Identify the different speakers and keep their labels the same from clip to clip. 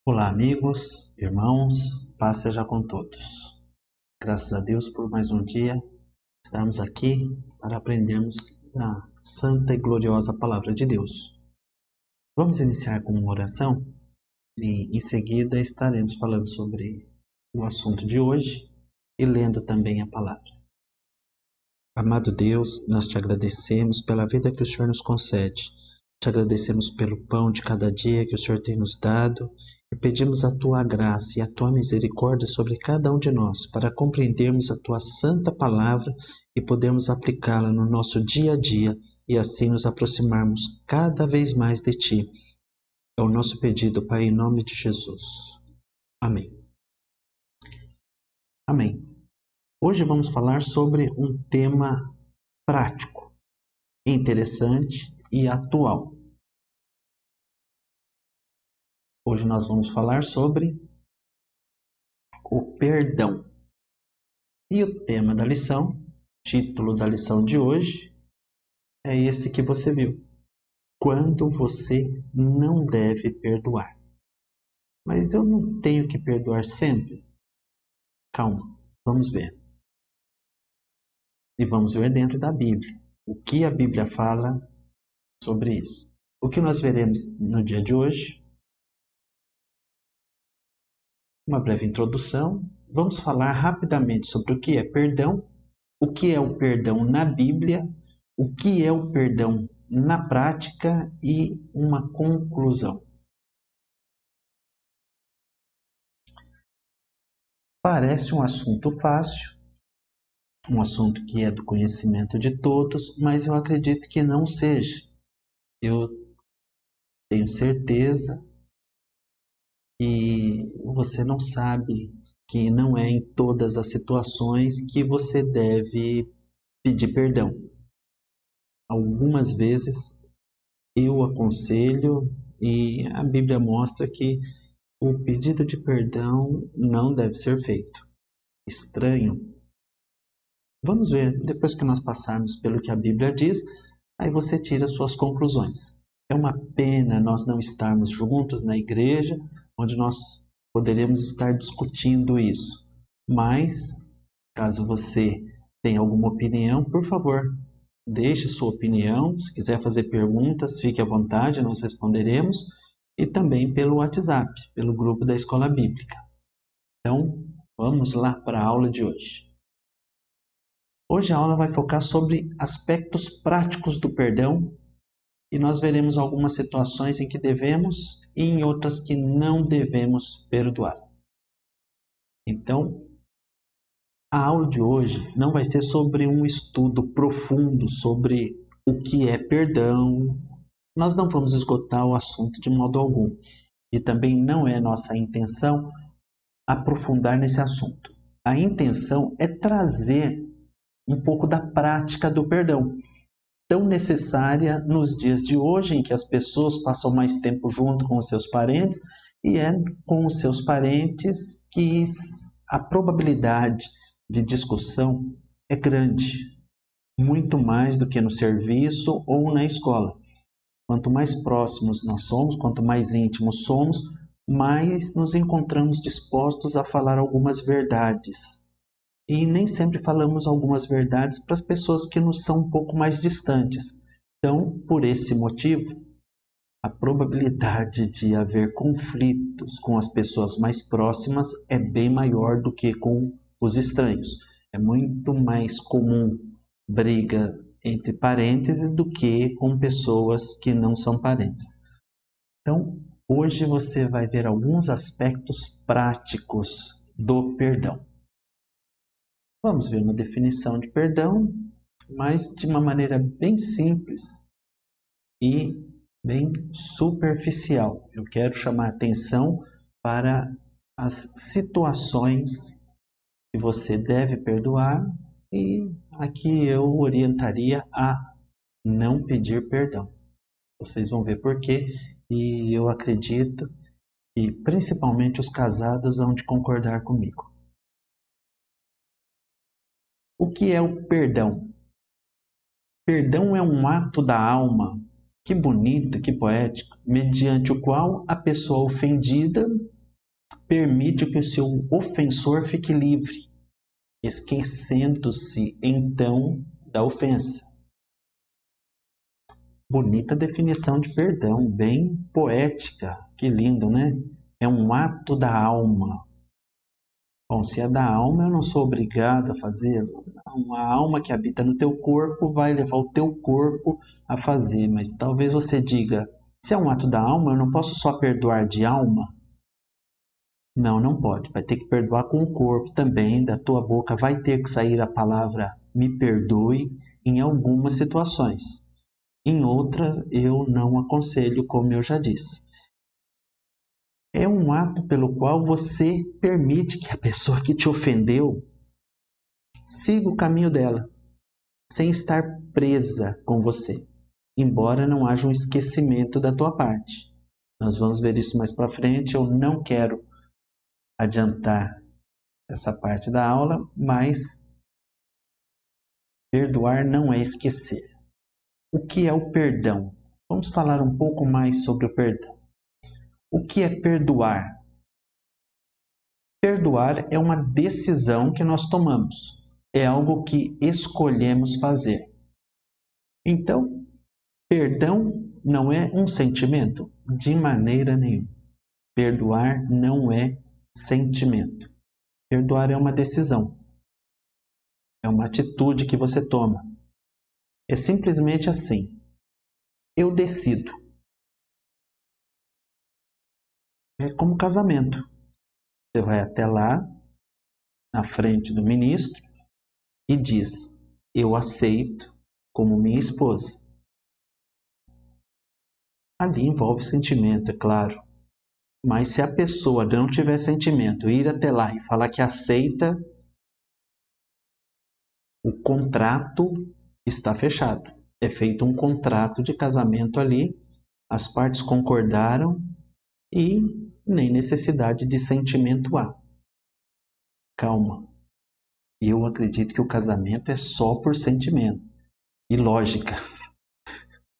Speaker 1: Olá, amigos, irmãos, paz seja com todos. Graças a Deus por mais um dia estarmos aqui para aprendermos a santa e gloriosa palavra de Deus. Vamos iniciar com uma oração e em seguida estaremos falando sobre o assunto de hoje e lendo também a palavra. Amado Deus, nós te agradecemos pela vida que o Senhor nos concede. Te agradecemos pelo pão de cada dia que o Senhor tem nos dado e pedimos a tua graça e a tua misericórdia sobre cada um de nós para compreendermos a tua santa palavra e podermos aplicá-la no nosso dia a dia e assim nos aproximarmos cada vez mais de ti. É o nosso pedido, Pai, em nome de Jesus. Amém. Amém. Hoje vamos falar sobre um tema prático, interessante e atual. Hoje nós vamos falar sobre o perdão. E o tema da lição, título da lição de hoje, é esse que você viu. Quando você não deve perdoar. Mas eu não tenho que perdoar sempre? Calma, vamos ver. E vamos ver dentro da Bíblia. O que a Bíblia fala sobre isso. O que nós veremos no dia de hoje? Uma breve introdução. Vamos falar rapidamente sobre o que é perdão, o que é o perdão na Bíblia, o que é o perdão na prática e uma conclusão. Parece um assunto fácil, um assunto que é do conhecimento de todos, mas eu acredito que não seja. Eu tenho certeza que você não sabe que não é em todas as situações que você deve pedir perdão. Algumas vezes eu aconselho e a Bíblia mostra que o pedido de perdão não deve ser feito. Estranho? Vamos ver, depois que nós passarmos pelo que a Bíblia diz, aí você tira suas conclusões. É uma pena nós não estarmos juntos na igreja, onde nós poderíamos estar discutindo isso. Mas, caso você tenha alguma opinião, por favor, deixe sua opinião. Se quiser fazer perguntas, fique à vontade, nós responderemos. E também pelo WhatsApp, pelo grupo da Escola Bíblica. Então, vamos lá para a aula de hoje. Hoje a aula vai focar sobre aspectos práticos do perdão e nós veremos algumas situações em que devemos e em outras que não devemos perdoar. Então, a aula de hoje não vai ser sobre um estudo profundo sobre o que é perdão. Nós não vamos esgotar o assunto de modo algum. E também não é nossa intenção aprofundar nesse assunto. A intenção é trazer um pouco da prática do perdão, tão necessária nos dias de hoje, em que as pessoas passam mais tempo junto com os seus parentes, e é com os seus parentes que a probabilidade de discussão é grande, muito mais do que no serviço ou na escola. Quanto mais próximos nós somos, quanto mais íntimos somos, mais nos encontramos dispostos a falar algumas verdades. E nem sempre falamos algumas verdades para as pessoas que nos são um pouco mais distantes. Então, por esse motivo, a probabilidade de haver conflitos com as pessoas mais próximas é bem maior do que com os estranhos. É muito mais comum briga entre parênteses do que com pessoas que não são parentes. Então, hoje você vai ver alguns aspectos práticos do perdão. Vamos ver uma definição de perdão, mas de uma maneira bem simples e bem superficial. Eu quero chamar a atenção para as situações que você deve perdoar e aqui eu orientaria a não pedir perdão. Vocês vão ver por quê e eu acredito que principalmente os casados hão de concordar comigo. O que é o perdão? Perdão é um ato da alma, que bonito, que poético, mediante o qual a pessoa ofendida permite que o seu ofensor fique livre, esquecendo-se então da ofensa. Bonita definição de perdão, bem poética. Que lindo, né? É um ato da alma. Bom, se é da alma, eu não sou obrigado a fazê-lo. A alma que habita no teu corpo vai levar o teu corpo a fazer. Mas talvez você diga, se é um ato da alma, eu não posso só perdoar de alma? Não, não pode. Vai ter que perdoar com o corpo também. Da tua boca vai ter que sair a palavra me perdoe em algumas situações. Em outras, eu não aconselho, como eu já disse. É um ato pelo qual você permite que a pessoa que te ofendeu siga o caminho dela, sem estar presa com você, embora não haja um esquecimento da tua parte. Nós vamos ver isso mais para frente. Eu não quero adiantar essa parte da aula, mas perdoar não é esquecer. O que é o perdão? Vamos falar um pouco mais sobre o perdão. O que é perdoar? Perdoar é uma decisão que nós tomamos. É algo que escolhemos fazer. Então, perdão não é um sentimento? De maneira nenhuma. Perdoar não é sentimento. Perdoar é uma decisão. É uma atitude que você toma. É simplesmente assim. Eu decido. É como casamento. Você vai até lá, na frente do ministro, e diz, eu aceito como minha esposa. Ali envolve sentimento, é claro. Mas se a pessoa não tiver sentimento, ir até lá e falar que aceita, o contrato está fechado. É feito um contrato de casamento ali, as partes concordaram e nem necessidade de sentimento há. Calma. Eu acredito que o casamento é só por sentimento e lógica.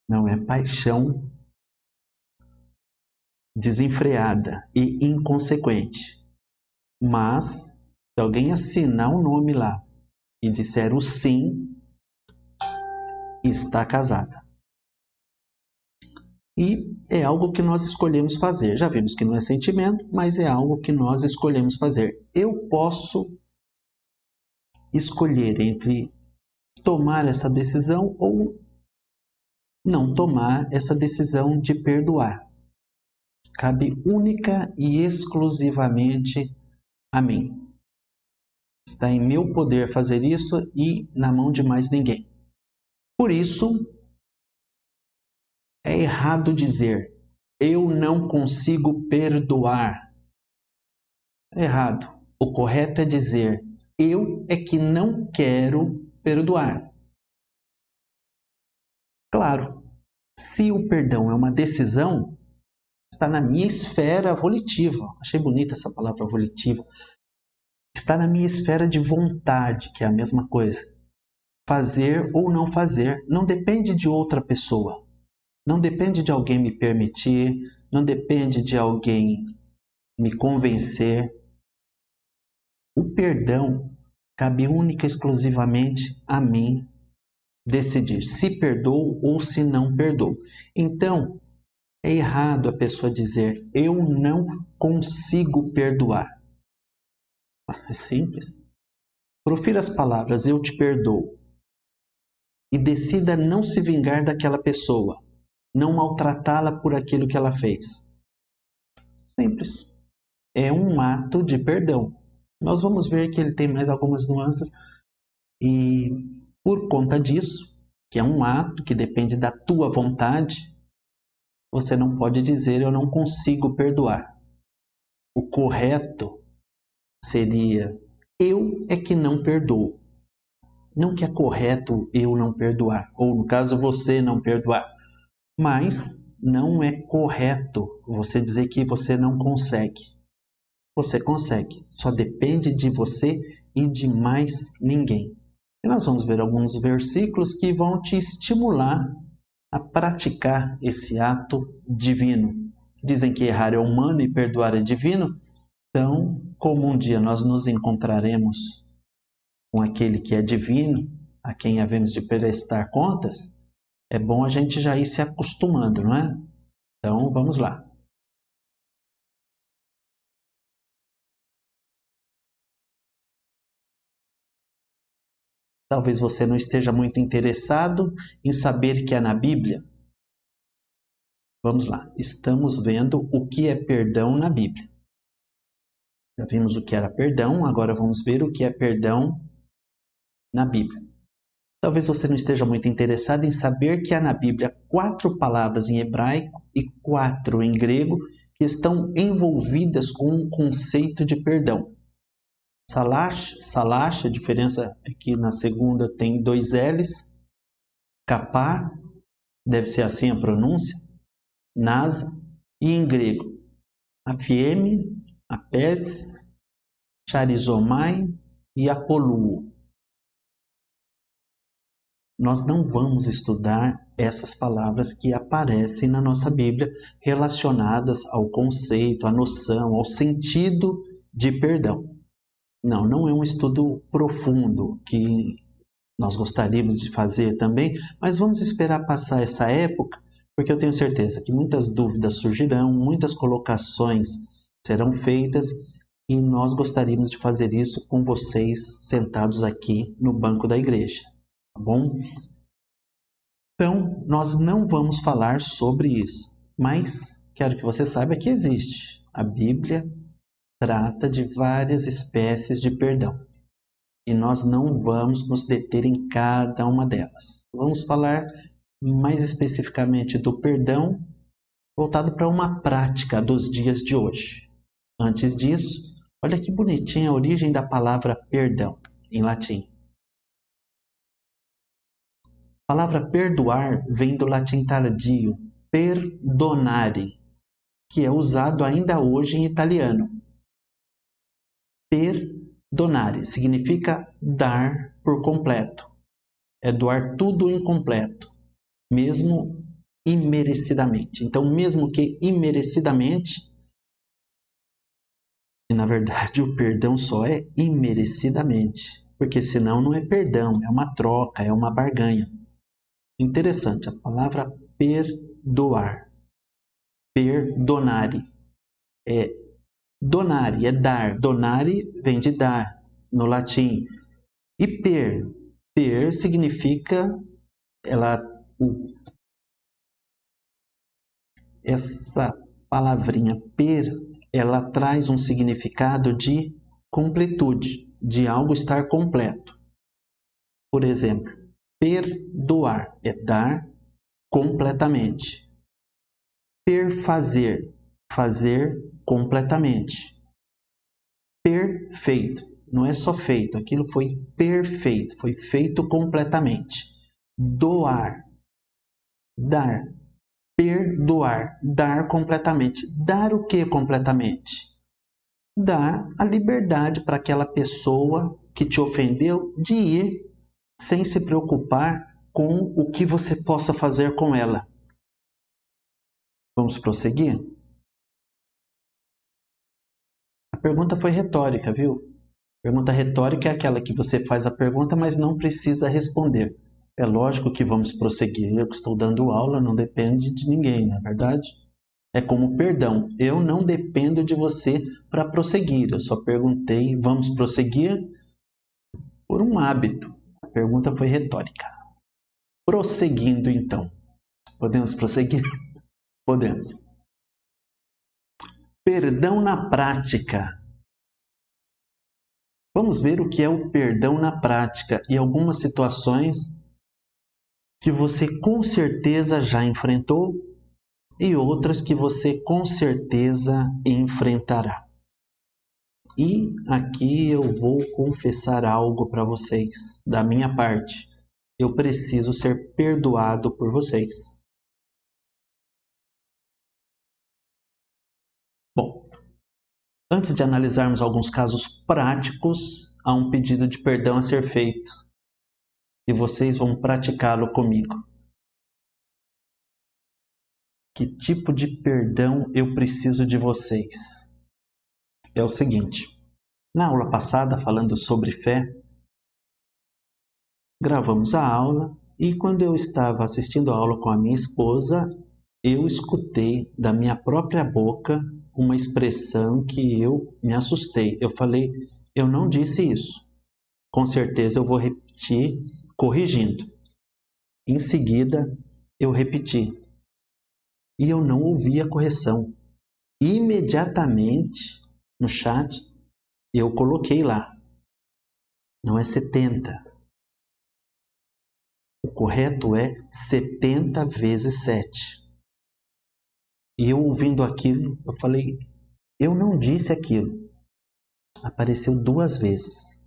Speaker 1: Não é paixão desenfreada e inconsequente. Mas, se alguém assinar o nome lá e disser o sim, está casada. E é algo que nós escolhemos fazer. Já vimos que não é sentimento, mas é algo que nós escolhemos fazer. Eu posso escolher entre tomar essa decisão ou não tomar essa decisão de perdoar. Cabe única e exclusivamente a mim. Está em meu poder fazer isso e na mão de mais ninguém. Por isso, é errado dizer, eu não consigo perdoar. É errado. O correto é dizer, eu é que não quero perdoar. Claro, se o perdão é uma decisão, está na minha esfera volitiva. Achei bonita essa palavra volitiva. Está na minha esfera de vontade, que é a mesma coisa. Fazer ou não fazer não depende de outra pessoa. Não depende de alguém me permitir, não depende de alguém me convencer. O perdão cabe única e exclusivamente a mim decidir se perdoo ou se não perdoo. Então, é errado a pessoa dizer eu não consigo perdoar. É simples. Profira as palavras eu te perdoo e decida não se vingar daquela pessoa, não maltratá-la por aquilo que ela fez. Simples. É um ato de perdão. Nós vamos ver que ele tem mais algumas nuances e por conta disso, que é um ato que depende da tua vontade, você não pode dizer eu não consigo perdoar. O correto seria eu é que não perdoo. Não que é correto eu não perdoar, ou no caso você não perdoar, mas não é correto você dizer que você não consegue. Você consegue, só depende de você e de mais ninguém. E nós vamos ver alguns versículos que vão te estimular a praticar esse ato divino. Dizem que errar é humano e perdoar é divino. Então, como um dia nós nos encontraremos com aquele que é divino, a quem havemos de prestar contas, é bom a gente já ir se acostumando, não é? Então, vamos lá. Talvez você não esteja muito interessado em saber que é na Bíblia. Vamos lá. Estamos vendo o que é perdão na Bíblia. Já vimos o que era perdão, agora vamos ver o que é perdão na Bíblia. Talvez você não esteja muito interessado em saber que há na Bíblia 4 palavras em hebraico e 4 em grego que estão envolvidas com um conceito de perdão. Salash, a diferença é que na segunda tem 2 L's. Kapá, deve ser assim a pronúncia. Nasa, e em grego, Afieme, Apes, Charizomai e Apoluo. Nós não vamos estudar essas palavras que aparecem na nossa Bíblia relacionadas ao conceito, à noção, ao sentido de perdão. Não é um estudo profundo que nós gostaríamos de fazer também, mas vamos esperar passar essa época, porque eu tenho certeza que muitas dúvidas surgirão, muitas colocações serão feitas e nós gostaríamos de fazer isso com vocês sentados aqui no banco da igreja, tá bom? Então, nós não vamos falar sobre isso, mas quero que você saiba que existe. A Bíblia trata de várias espécies de perdão e nós não vamos nos deter em cada uma delas. Vamos falar mais especificamente do perdão voltado para uma prática dos dias de hoje. Antes disso, olha que bonitinha a origem da palavra perdão em latim. A palavra perdoar vem do latim tardio, perdonare, que é usado ainda hoje em italiano. Perdonare significa dar por completo. É doar tudo incompleto, mesmo imerecidamente. Então, mesmo que imerecidamente, e na verdade o perdão só é imerecidamente, porque senão não é perdão, é uma troca, é uma barganha. Interessante, a palavra perdoar, perdonare, é donare, é dar, donare vem de dar, no latim, e per significa, essa palavrinha per, ela traz um significado de completude, de algo estar completo. Por exemplo, perdoar é dar completamente. Perfazer, fazer completamente. Perfeito, não é só feito, aquilo foi perfeito, foi feito completamente. Doar, dar. Perdoar, dar completamente. Dar o que completamente? Dar a liberdade para aquela pessoa que te ofendeu de ir sem se preocupar com o que você possa fazer com ela. Vamos prosseguir? A pergunta foi retórica, viu? Pergunta retórica é aquela que você faz a pergunta, mas não precisa responder. É lógico que vamos prosseguir. Eu que estou dando aula, não depende de ninguém, não é verdade? É como perdão. Eu não dependo de você para prosseguir. Eu só perguntei, vamos prosseguir? Por um hábito. A pergunta foi retórica. Prosseguindo, então. Podemos prosseguir? Podemos. Perdão na prática. Vamos ver o que é o perdão na prática e algumas situações que você com certeza já enfrentou e outras que você com certeza enfrentará. E aqui eu vou confessar algo para vocês, da minha parte. Eu preciso ser perdoado por vocês. Bom, antes de analisarmos alguns casos práticos, há um pedido de perdão a ser feito. E vocês vão praticá-lo comigo. Que tipo de perdão eu preciso de vocês? é o seguinte. Na aula passada, falando sobre fé, gravamos a aula e quando eu estava assistindo a aula com a minha esposa, eu escutei da minha própria boca uma expressão que eu me assustei. Eu falei, eu não disse isso. Com certeza eu vou repetir corrigindo. Em seguida, eu repeti. E eu não ouvi a correção. Imediatamente, no chat, eu coloquei lá. Não é 70. O correto é 70 vezes 7. E eu ouvindo aquilo, eu falei, eu não disse aquilo. Apareceu 2 vezes.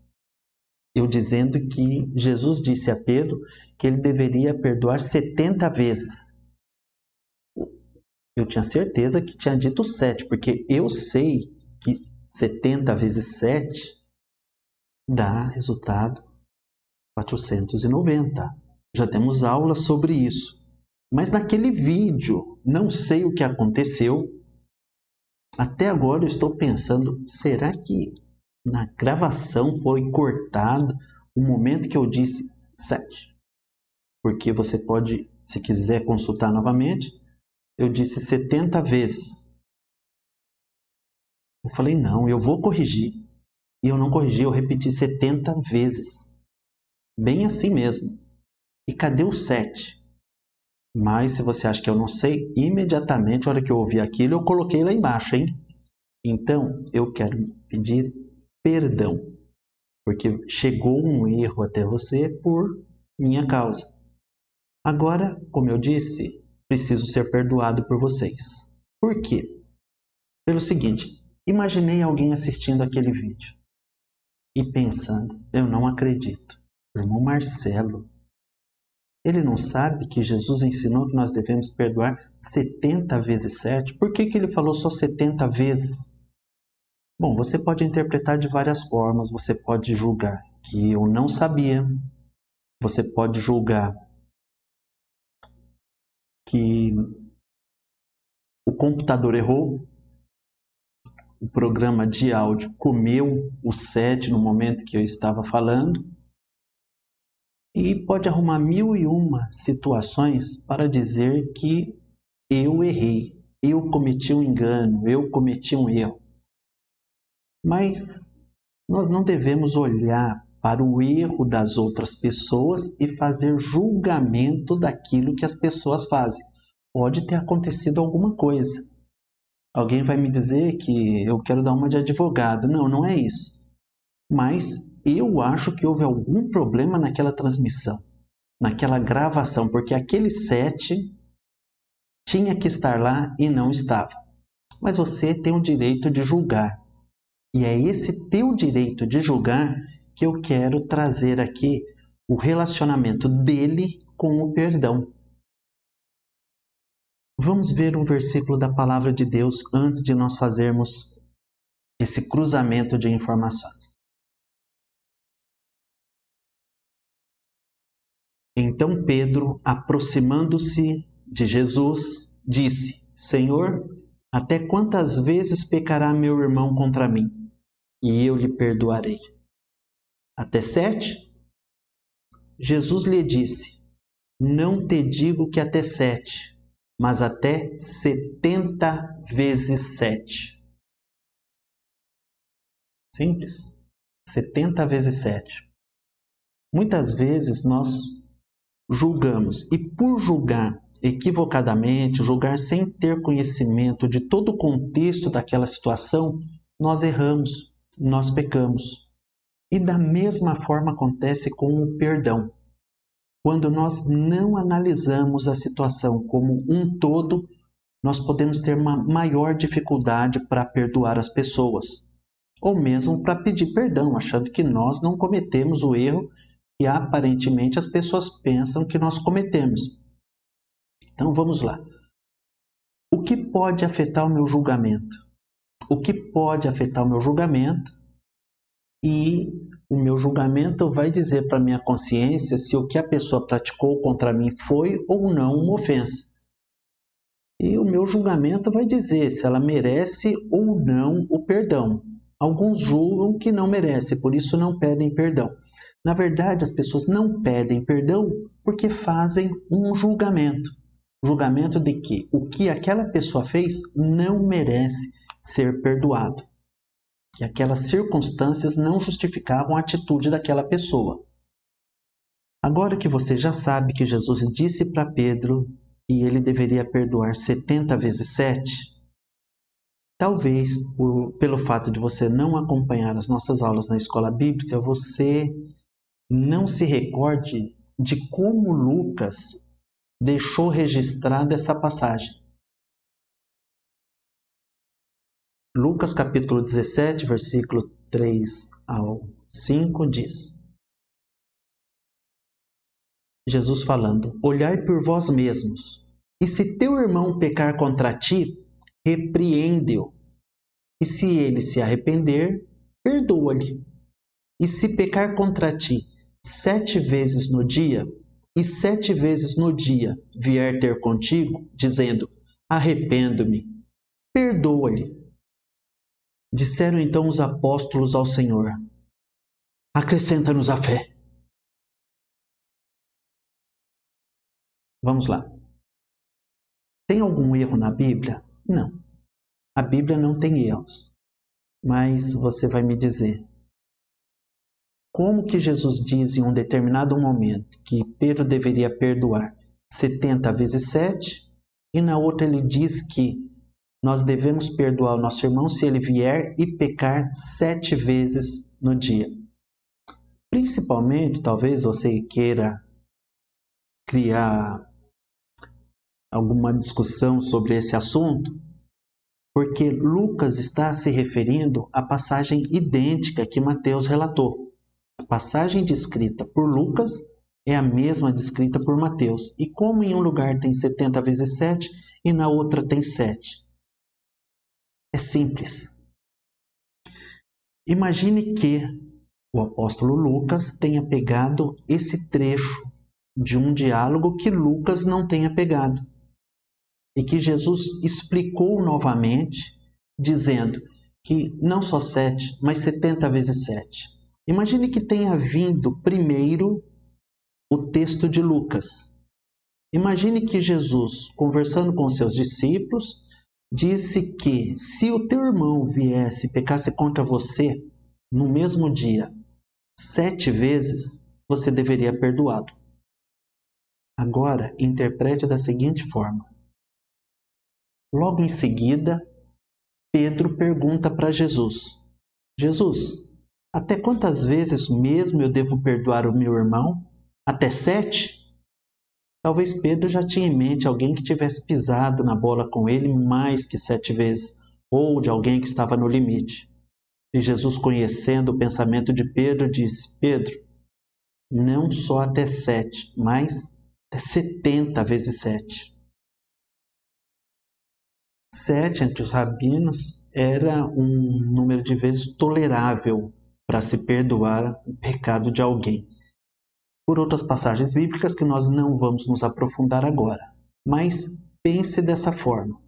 Speaker 1: Eu dizendo que Jesus disse a Pedro que ele deveria perdoar 70 vezes. Eu tinha certeza que tinha dito 7, porque eu sei que 70 vezes 7 dá resultado 490. Já temos aula sobre isso. Mas naquele vídeo, não sei o que aconteceu. Até agora eu estou pensando, será que na gravação foi cortado o momento que eu disse 7? Porque você pode, se quiser consultar novamente, eu disse 70 vezes. Eu falei, não, eu vou corrigir. E eu não corrigi, eu repeti 70 vezes. Bem assim mesmo. E cadê o 7? Mas se você acha que eu não sei, imediatamente, na hora que eu ouvi aquilo, eu coloquei lá embaixo, hein? Então, eu quero pedir perdão, porque chegou um erro até você por minha causa. Agora, como eu disse, preciso ser perdoado por vocês. Por quê? Pelo seguinte, imaginei alguém assistindo aquele vídeo e pensando, eu não acredito. O irmão Marcelo, ele não sabe que Jesus ensinou que nós devemos perdoar 70 vezes 7? Por que ele falou só 70 vezes? Bom, você pode interpretar de várias formas. Você pode julgar que eu não sabia. Você pode julgar que o computador errou. O programa de áudio comeu o 7 no momento que eu estava falando. E pode arrumar 1001 situações para dizer que eu errei, eu cometi um engano, eu cometi um erro. Mas nós não devemos olhar para o erro das outras pessoas e fazer julgamento daquilo que as pessoas fazem. Pode ter acontecido alguma coisa. Alguém vai me dizer que eu quero dar uma de advogado. Não, não é isso. Mas eu acho que houve algum problema naquela transmissão, naquela gravação, porque aquele 7 tinha que estar lá e não estava. Mas você tem o direito de julgar. E é esse teu direito de julgar que eu quero trazer aqui o relacionamento dele com o perdão. Vamos ver um versículo da palavra de Deus antes de nós fazermos esse cruzamento de informações. Então Pedro, aproximando-se de Jesus, disse: Senhor, até quantas vezes pecará meu irmão contra mim? E eu lhe perdoarei. Até 7? Jesus lhe disse: Não te digo que até 7, mas até 70 vezes 7. Simples. 70 vezes 7. Muitas vezes nós julgamos, e por julgar equivocadamente, julgar sem ter conhecimento de todo o contexto daquela situação, nós erramos, nós pecamos. E da mesma forma acontece com o perdão. Quando nós não analisamos a situação como um todo, nós podemos ter uma maior dificuldade para perdoar as pessoas, ou mesmo para pedir perdão, achando que nós não cometemos o erro que aparentemente as pessoas pensam que nós cometemos. Então vamos lá. O que pode afetar o meu julgamento? O que pode afetar o meu julgamento? E o meu julgamento vai dizer para a minha consciência se o que a pessoa praticou contra mim foi ou não uma ofensa. E o meu julgamento vai dizer se ela merece ou não o perdão. Alguns julgam que não merece, por isso não pedem perdão. Na verdade, as pessoas não pedem perdão porque fazem um julgamento. Julgamento de que o que aquela pessoa fez não merece ser perdoado. Que aquelas circunstâncias não justificavam a atitude daquela pessoa. Agora que você já sabe que Jesus disse para Pedro que ele deveria perdoar 70 vezes 7, talvez pelo fato de você não acompanhar as nossas aulas na escola bíblica, você não se recorde de como Lucas deixou registrada essa passagem. Lucas capítulo 17, versículo 3 ao 5 diz: Jesus falando: Olhai por vós mesmos, e se teu irmão pecar contra ti, repreende-o. E se ele se arrepender, perdoa-lhe. E se pecar contra ti 7 vezes no dia, e 7 vezes no dia vier ter contigo, dizendo: Arrependo-me, perdoa-lhe. Disseram então os apóstolos ao Senhor: Acrescenta-nos a fé. Vamos lá. Tem algum erro na Bíblia? Não. A Bíblia não tem erros. Mas você vai me dizer: como que Jesus diz em um determinado momento que Pedro deveria perdoar 70 vezes 7 e na outra ele diz que nós devemos perdoar o nosso irmão se ele vier e pecar 7 vezes no dia? Principalmente, talvez você queira criar alguma discussão sobre esse assunto, porque Lucas está se referindo à passagem idêntica que Mateus relatou. A passagem descrita por Lucas é a mesma descrita por Mateus. E como em um lugar tem 70 vezes 7 e na outra tem 7? É simples. Imagine que o apóstolo Lucas tenha pegado esse trecho de um diálogo que Lucas não tenha pegado. E que Jesus explicou novamente, dizendo que não só 7, mas 70 vezes 7. Imagine que tenha vindo primeiro o texto de Lucas. Imagine que Jesus, conversando com seus discípulos, disse que se o teu irmão viesse e pecasse contra você no mesmo dia 7 vezes, você deveria perdoá-lo. Agora, interprete da seguinte forma. Logo em seguida, Pedro pergunta para Jesus: Jesus, até quantas vezes mesmo eu devo perdoar o meu irmão? Até 7? Talvez Pedro já tinha em mente alguém que tivesse pisado na bola com ele mais que 7 vezes, ou de alguém que estava no limite. E Jesus, conhecendo o pensamento de Pedro, disse: Pedro, não só até 7, mas até 70 vezes 7. 7 entre os rabinos era um número de vezes tolerável para se perdoar o pecado de alguém. Por outras passagens bíblicas que nós não vamos nos aprofundar agora. Mas pense dessa forma.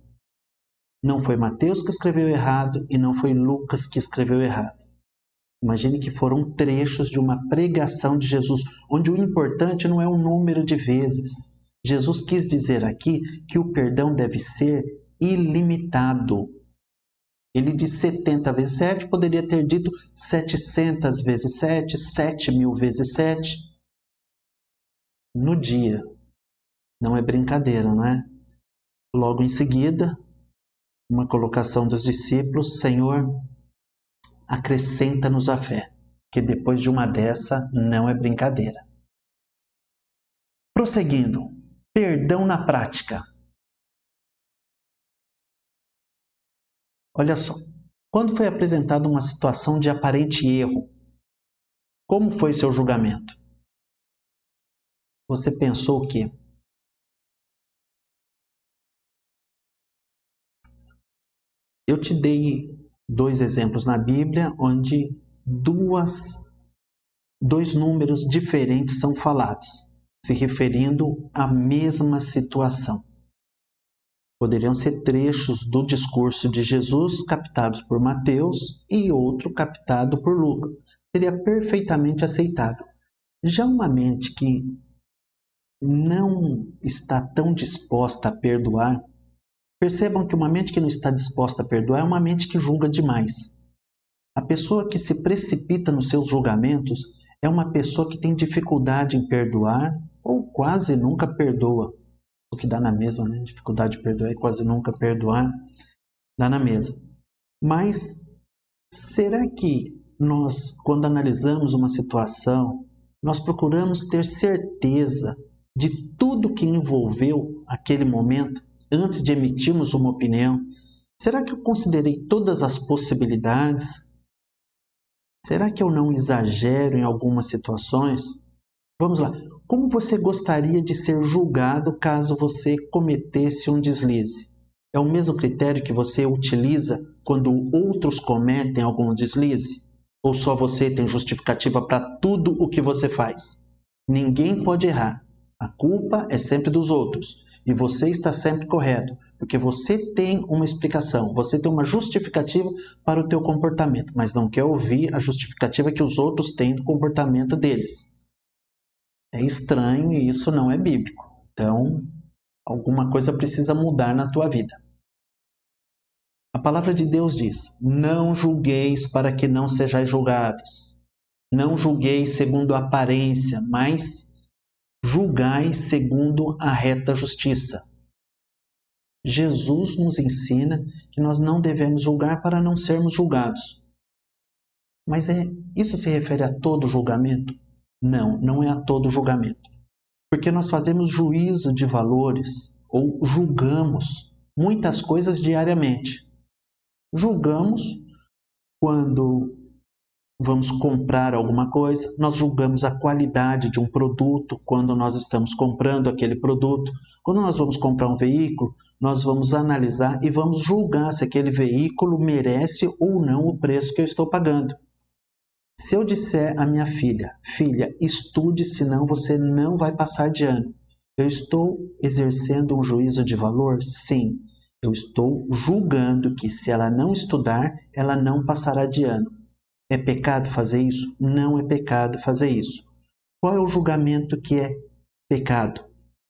Speaker 1: Não foi Mateus que escreveu errado e não foi Lucas que escreveu errado. Imagine que foram trechos de uma pregação de Jesus, onde o importante não é o número de vezes. Jesus quis dizer aqui que o perdão deve ser ilimitado. Ele disse 70 vezes 7, poderia ter dito 700 vezes 7, 7.000 vezes 7. No dia. Não é brincadeira, não é? Logo em seguida, uma colocação dos discípulos: Senhor, acrescenta-nos a fé, que depois de uma dessa não é brincadeira. Prosseguindo, perdão na prática. Olha só, quando foi apresentada uma situação de aparente erro, como foi seu julgamento? Você pensou o quê? Eu te dei 2 exemplos na Bíblia onde dois números diferentes são falados, se referindo à mesma situação. Poderiam ser trechos do discurso de Jesus captados por Mateus e outro captado por Lucas. Seria perfeitamente aceitável. Já uma mente que não está tão disposta a perdoar, percebam que uma mente que não está disposta a perdoar é uma mente que julga demais. A pessoa que se precipita nos seus julgamentos é uma pessoa que tem dificuldade em perdoar ou quase nunca perdoa. O que dá na mesma, né? Dificuldade de perdoar e quase nunca perdoar, dá na mesma. Mas será que nós, quando analisamos uma situação, nós procuramos ter certeza de tudo que envolveu aquele momento antes de emitirmos uma opinião? Será que eu considerei todas as possibilidades? Será que eu não exagero em algumas situações? Vamos lá. Como você gostaria de ser julgado caso você cometesse um deslize? É o mesmo critério que você utiliza quando outros cometem algum deslize? Ou só você tem justificativa para tudo o que você faz? Ninguém pode errar. A culpa é sempre dos outros. E você está sempre correto, porque você tem uma explicação, você tem uma justificativa para o teu comportamento, mas não quer ouvir a justificativa que os outros têm do comportamento deles. É estranho e isso não é bíblico. Então, alguma coisa precisa mudar na tua vida. A palavra de Deus diz: não julgueis para que não sejais julgados. Não julgueis segundo a aparência, mas julgai segundo a reta justiça. Jesus nos ensina que nós não devemos julgar para não sermos julgados. Mas isso se refere a todo julgamento? Não, não é a todo julgamento. Porque nós fazemos juízo de valores ou julgamos muitas coisas diariamente. Julgamos quando vamos comprar alguma coisa, nós julgamos a qualidade de um produto quando nós estamos comprando aquele produto. Quando nós vamos comprar um veículo, nós vamos analisar e vamos julgar se aquele veículo merece ou não o preço que eu estou pagando. Se eu disser à minha filha, filha, estude, senão você não vai passar de ano. Eu estou exercendo um juízo de valor? Sim. Eu estou julgando que se ela não estudar, ela não passará de ano. É pecado fazer isso? Não é pecado fazer isso. Qual é o julgamento que é pecado?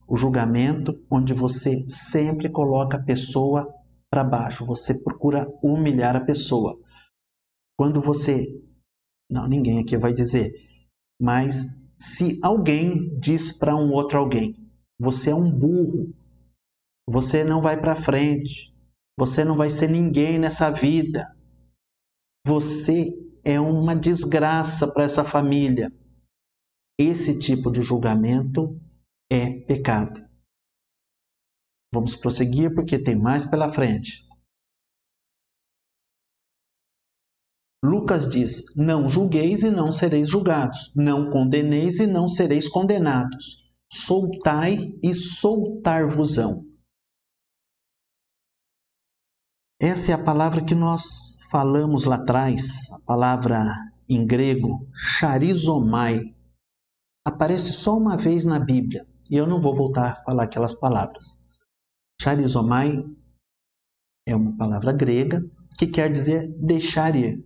Speaker 1: O julgamento onde você sempre coloca a pessoa para baixo, você procura humilhar a pessoa. Quando você... Não, ninguém aqui vai dizer. Mas se alguém diz para um outro alguém, você é um burro, você não vai para frente, você não vai ser ninguém nessa vida, você é uma desgraça para essa família. Esse tipo de julgamento é pecado. Vamos prosseguir porque tem mais pela frente. Lucas diz: não julgueis e não sereis julgados, não condeneis e não sereis condenados, soltai e soltar-vos-ão. Essa é a palavra que nós falamos lá atrás, a palavra em grego, charizomai. Aparece só uma vez na Bíblia, e eu não vou voltar a falar aquelas palavras. Charizomai é uma palavra grega que quer dizer deixar ir.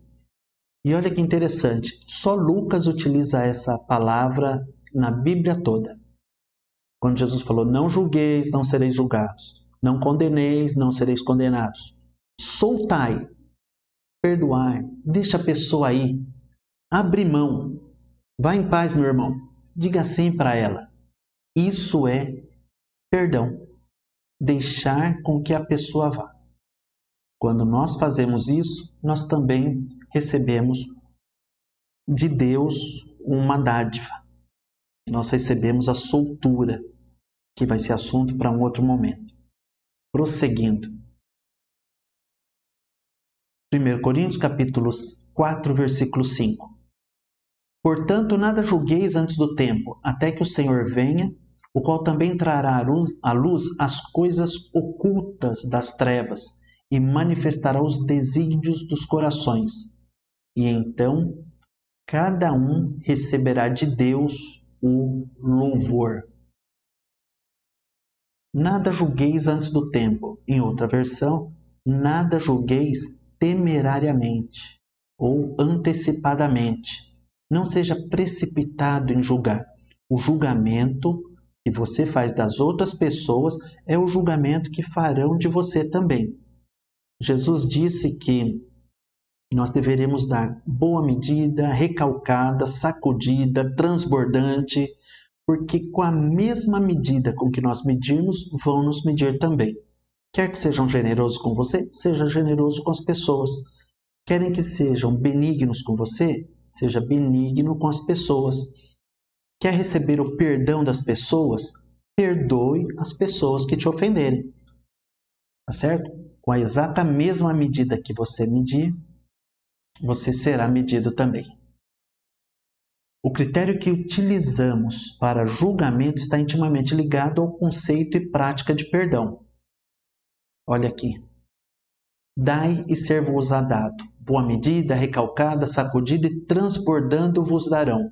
Speaker 1: E olha que interessante, só Lucas utiliza essa palavra na Bíblia toda. Quando Jesus falou, não julgueis, não sereis julgados. Não condeneis, não sereis condenados. Soltai, perdoai, deixa a pessoa aí. Abre mão. Vá em paz, meu irmão. Diga assim para ela. Isso é perdão. Deixar com que a pessoa vá. Quando nós fazemos isso, nós também recebemos de Deus uma dádiva. Nós recebemos a soltura, que vai ser assunto para um outro momento. Prosseguindo. 1 Coríntios capítulo 4, versículo 5. Portanto, nada julgueis antes do tempo, até que o Senhor venha, o qual também trará à luz as coisas ocultas das trevas e manifestará os desígnios dos corações. E então, cada um receberá de Deus o louvor. Nada julgueis antes do tempo. Em outra versão, nada julgueis temerariamente ou antecipadamente. Não seja precipitado em julgar. O julgamento que você faz das outras pessoas é o julgamento que farão de você também. Jesus disse que nós deveremos dar boa medida, recalcada, sacudida, transbordante, porque com a mesma medida com que nós medirmos, vão nos medir também. Quer que sejam generosos com você, seja generoso com as pessoas. Querem que sejam benignos com você, seja benigno com as pessoas. Quer receber o perdão das pessoas, perdoe as pessoas que te ofenderem. Tá certo? Com a exata mesma medida que você medir, você será medido também. O critério que utilizamos para julgamento está intimamente ligado ao conceito e prática de perdão. Olha aqui. Dai e ser-vos-á dado. Boa medida, recalcada, sacudida e transbordando vos darão.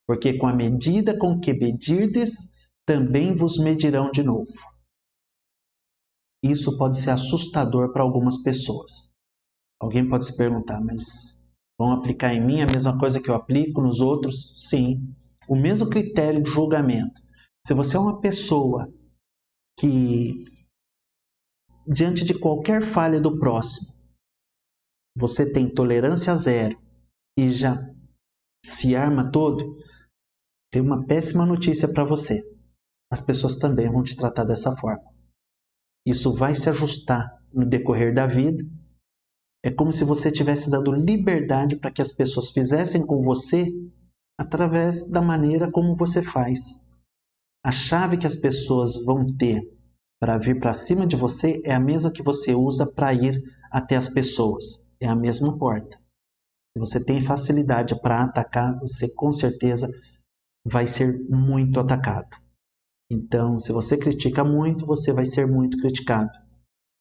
Speaker 1: Porque com a medida com que medirdes, também vos medirão de novo. Isso pode ser assustador para algumas pessoas. Alguém pode se perguntar, mas vão aplicar em mim a mesma coisa que eu aplico nos outros? Sim. O mesmo critério de julgamento. Se você é uma pessoa que, diante de qualquer falha do próximo, você tem tolerância zero e já se arma todo, tem uma péssima notícia para você. As pessoas também vão te tratar dessa forma. Isso vai se ajustar no decorrer da vida. É como se você estivesse dando liberdade para que as pessoas fizessem com você através da maneira como você faz. A chave que as pessoas vão ter para vir para cima de você é a mesma que você usa para ir até as pessoas. É a mesma porta. Se você tem facilidade para atacar, você com certeza vai ser muito atacado. Então, se você critica muito, você vai ser muito criticado.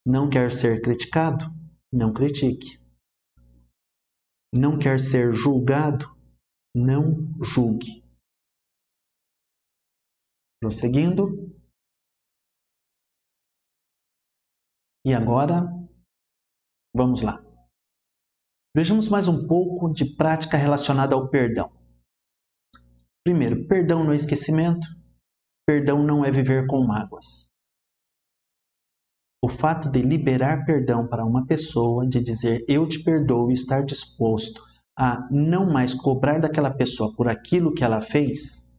Speaker 1: Não quer ser criticado? Não critique. Não quer ser julgado? Não julgue. Prosseguindo. E agora, vamos lá. Vejamos mais um pouco de prática relacionada ao perdão. Primeiro, perdão no esquecimento. Perdão não é viver com mágoas. O fato de liberar perdão para uma pessoa, de dizer eu te perdoo e estar disposto a não mais cobrar daquela pessoa por aquilo que ela fez,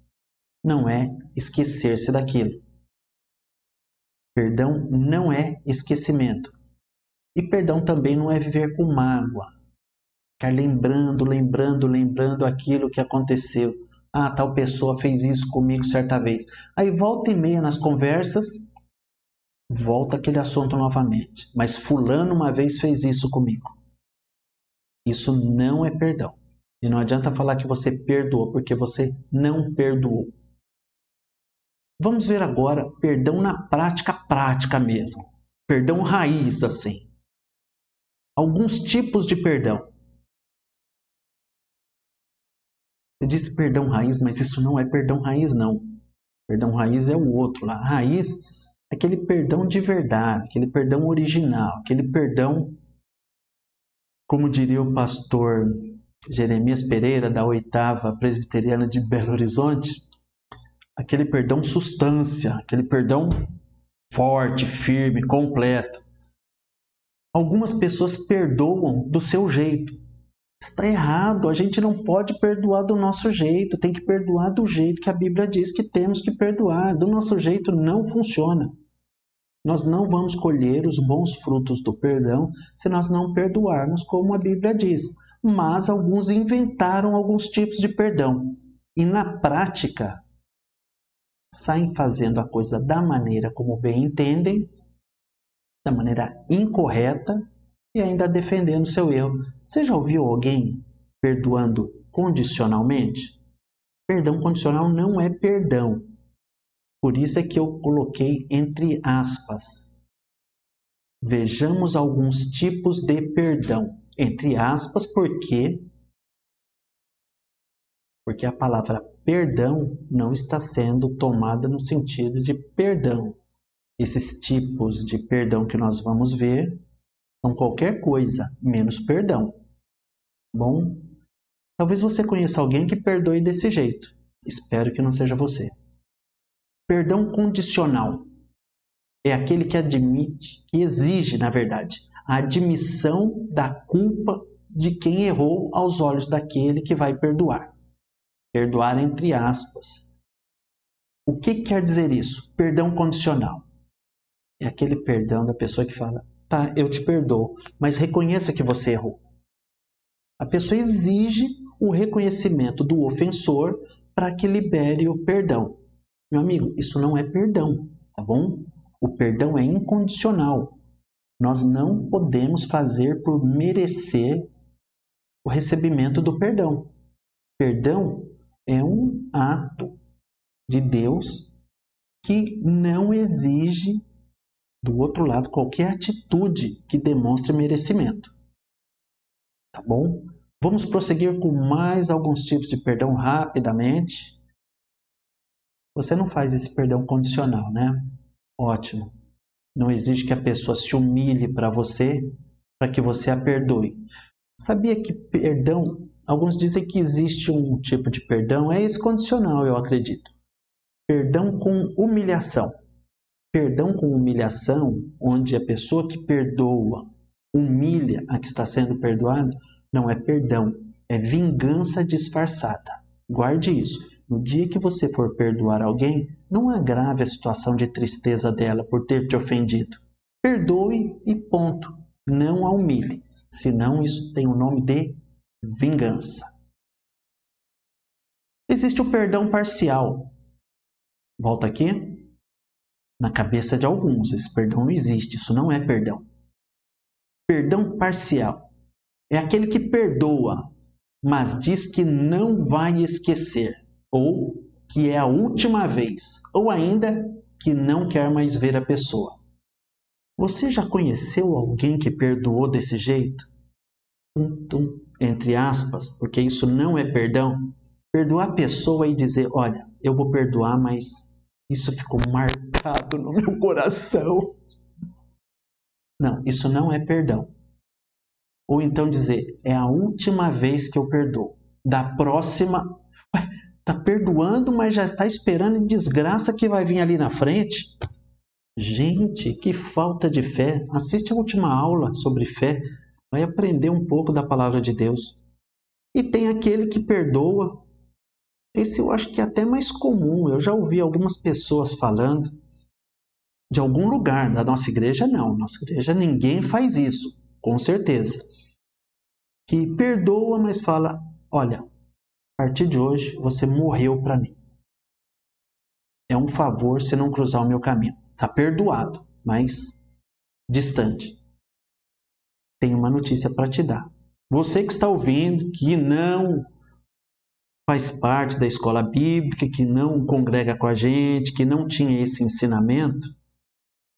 Speaker 1: não é esquecer-se daquilo. Perdão não é esquecimento. E perdão também não é viver com mágoa. Ficar lembrando aquilo que aconteceu. Ah, tal pessoa fez isso comigo certa vez. Aí volta e meia nas conversas, volta aquele assunto novamente. Mas fulano uma vez fez isso comigo. Isso não é perdão. E não adianta falar que você perdoou, porque você não perdoou. Vamos ver agora perdão na prática mesmo. Perdão raiz, assim. Alguns tipos de perdão. Eu disse perdão raiz, mas isso não é perdão raiz, não. Perdão raiz é o outro lá. Raiz é aquele perdão de verdade, aquele perdão original, aquele perdão, como diria o pastor Jeremias Pereira, da 8ª Presbiteriana de Belo Horizonte, aquele perdão substância, aquele perdão forte, firme, completo. Algumas pessoas perdoam do seu jeito. Está errado, a gente não pode perdoar do nosso jeito, tem que perdoar do jeito que a Bíblia diz que temos que perdoar. Do nosso jeito não funciona. Nós não vamos colher os bons frutos do perdão se nós não perdoarmos como a Bíblia diz. Mas alguns inventaram alguns tipos de perdão. E na prática, saem fazendo a coisa da maneira como bem entendem, da maneira incorreta e ainda defendendo seu erro. Você já ouviu alguém perdoando condicionalmente? Perdão condicional não é perdão. Por isso é que eu coloquei entre aspas. Vejamos alguns tipos de perdão. Entre aspas, porque a palavra perdão não está sendo tomada no sentido de perdão. Esses tipos de perdão que nós vamos ver são qualquer coisa, menos perdão. Bom, talvez você conheça alguém que perdoe desse jeito. Espero que não seja você. Perdão condicional é aquele que admite, que exige, na verdade, a admissão da culpa de quem errou aos olhos daquele que vai perdoar. Perdoar entre aspas. O que quer dizer isso? Perdão condicional. É aquele perdão da pessoa que fala, tá, eu te perdoo, mas reconheça que você errou. A pessoa exige o reconhecimento do ofensor para que libere o perdão. Meu amigo, isso não é perdão, tá bom? O perdão é incondicional. Nós não podemos fazer por merecer o recebimento do perdão. Perdão é um ato de Deus que não exige do outro lado qualquer atitude que demonstre merecimento. Tá bom? Vamos prosseguir com mais alguns tipos de perdão rapidamente. Você não faz esse perdão condicional, né? Ótimo. Não exige que a pessoa se humilhe para você, para que você a perdoe. Sabia que perdão, alguns dizem que existe um tipo de perdão, é esse condicional, eu acredito. Perdão com humilhação. Perdão com humilhação, onde a pessoa que perdoa humilha a que está sendo perdoada, não é perdão, é vingança disfarçada. Guarde isso. No dia que você for perdoar alguém, não agrave a situação de tristeza dela por ter te ofendido. Perdoe e ponto. Não a humilhe. Senão isso tem o nome de vingança. Existe o perdão parcial. Volta aqui. Na cabeça de alguns, esse perdão não existe. Isso não é perdão. Perdão parcial é aquele que perdoa, mas diz que não vai esquecer, ou que é a última vez, ou ainda que não quer mais ver a pessoa. Você já conheceu alguém que perdoou desse jeito? Entre aspas, porque isso não é perdão. Perdoar a pessoa e dizer, olha, eu vou perdoar, mas isso ficou marcado no meu coração. Não, isso não é perdão. Ou então dizer, é a última vez que eu perdoo. Da próxima, tá perdoando, mas já está esperando desgraça que vai vir ali na frente. Gente, que falta de fé. Assiste a última aula sobre fé. Vai aprender um pouco da palavra de Deus. E tem aquele que perdoa. Esse eu acho que é até mais comum. Eu já ouvi algumas pessoas falando. De algum lugar da nossa igreja, não. Nossa igreja ninguém faz isso, com certeza. Que perdoa, mas fala, olha, a partir de hoje você morreu para mim. É um favor se não cruzar o meu caminho. Está perdoado, mas distante. Tenho uma notícia para te dar. Você que está ouvindo, que não faz parte da escola bíblica, que não congrega com a gente, que não tinha esse ensinamento,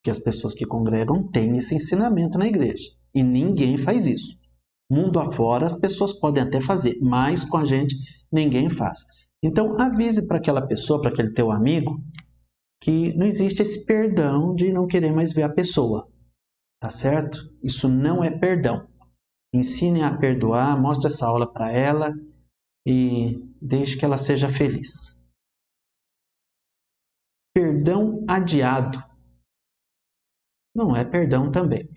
Speaker 1: que as pessoas que congregam têm esse ensinamento na igreja. E ninguém faz isso. Mundo afora, as pessoas podem até fazer, mas com a gente ninguém faz. Então, avise para aquela pessoa, para aquele teu amigo, que não existe esse perdão de não querer mais ver a pessoa. Tá certo? Isso não é perdão. Ensine a perdoar, mostre essa aula para ela e deixe que ela seja feliz. Perdão adiado. Não é perdão também.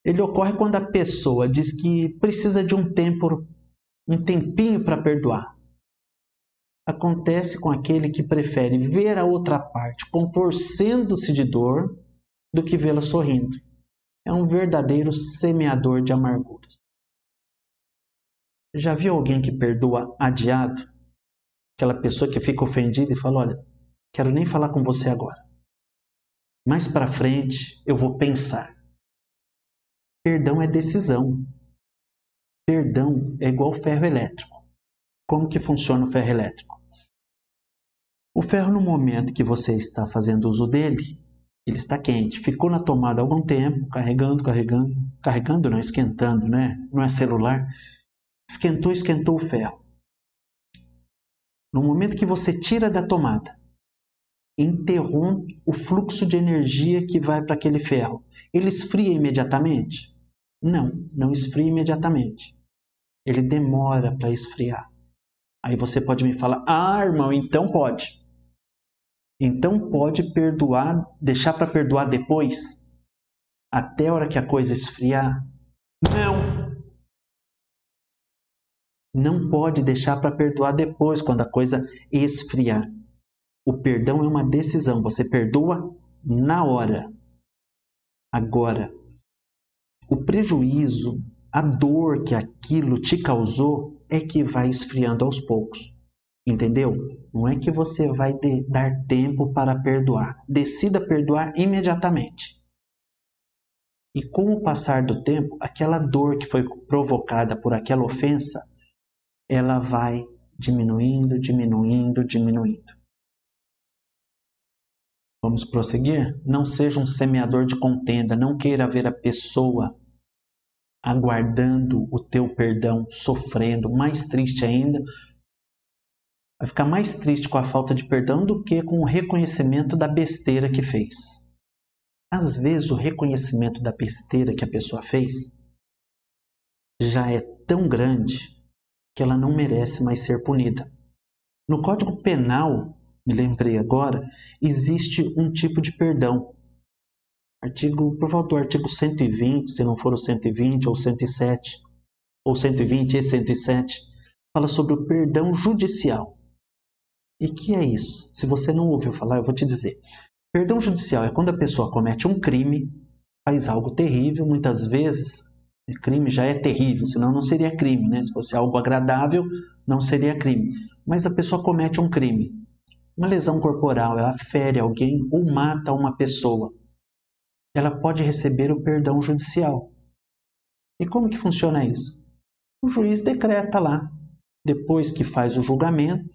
Speaker 1: Ele ocorre quando a pessoa diz que precisa de um tempinho para perdoar. Acontece com aquele que prefere ver a outra parte contorcendo-se de dor do que vê-la sorrindo. É um verdadeiro semeador de amarguras. Já viu alguém que perdoa adiado? Aquela pessoa que fica ofendida e fala, olha, quero nem falar com você agora. Mais para frente eu vou pensar. Perdão é decisão. Perdão é igual ferro elétrico. Como que funciona o ferro elétrico? O ferro, no momento que você está fazendo uso dele, ele está quente. Ficou na tomada há algum tempo, carregando não, esquentando, né? Não é celular. Esquentou o ferro. No momento que você tira da tomada, interrompe o fluxo de energia que vai para aquele ferro. Ele esfria imediatamente? Não, não esfria imediatamente. Ele demora para esfriar. Aí você pode me falar, irmão, então pode. Então pode perdoar, deixar para perdoar depois? Até a hora que a coisa esfriar? Não! Não pode deixar para perdoar depois, quando a coisa esfriar. O perdão é uma decisão, você perdoa na hora. Agora, o prejuízo, a dor que aquilo te causou é que vai esfriando aos poucos. Entendeu? Não é que você vai dar tempo para perdoar. Decida perdoar imediatamente. E com o passar do tempo, aquela dor que foi provocada por aquela ofensa, ela vai diminuindo, diminuindo, diminuindo. Vamos prosseguir? Não seja um semeador de contenda, não queira ver a pessoa aguardando o teu perdão, sofrendo, mais triste ainda. Vai ficar mais triste com a falta de perdão do que com o reconhecimento da besteira que fez. Às vezes o reconhecimento da besteira que a pessoa fez já é tão grande que ela não merece mais ser punida. No Código Penal, me lembrei agora, existe um tipo de perdão. Por volta do artigo 120, se não for o 120 ou 107, ou 120 e 107, fala sobre o perdão judicial. E que é isso? Se você não ouviu falar, eu vou te dizer. Perdão judicial é quando a pessoa comete um crime, faz algo terrível, muitas vezes, crime já é terrível, senão não seria crime, né? Se fosse algo agradável, não seria crime. Mas a pessoa comete um crime, uma lesão corporal, ela fere alguém ou mata uma pessoa. Ela pode receber o perdão judicial. E como que funciona isso? O juiz decreta lá, depois que faz o julgamento,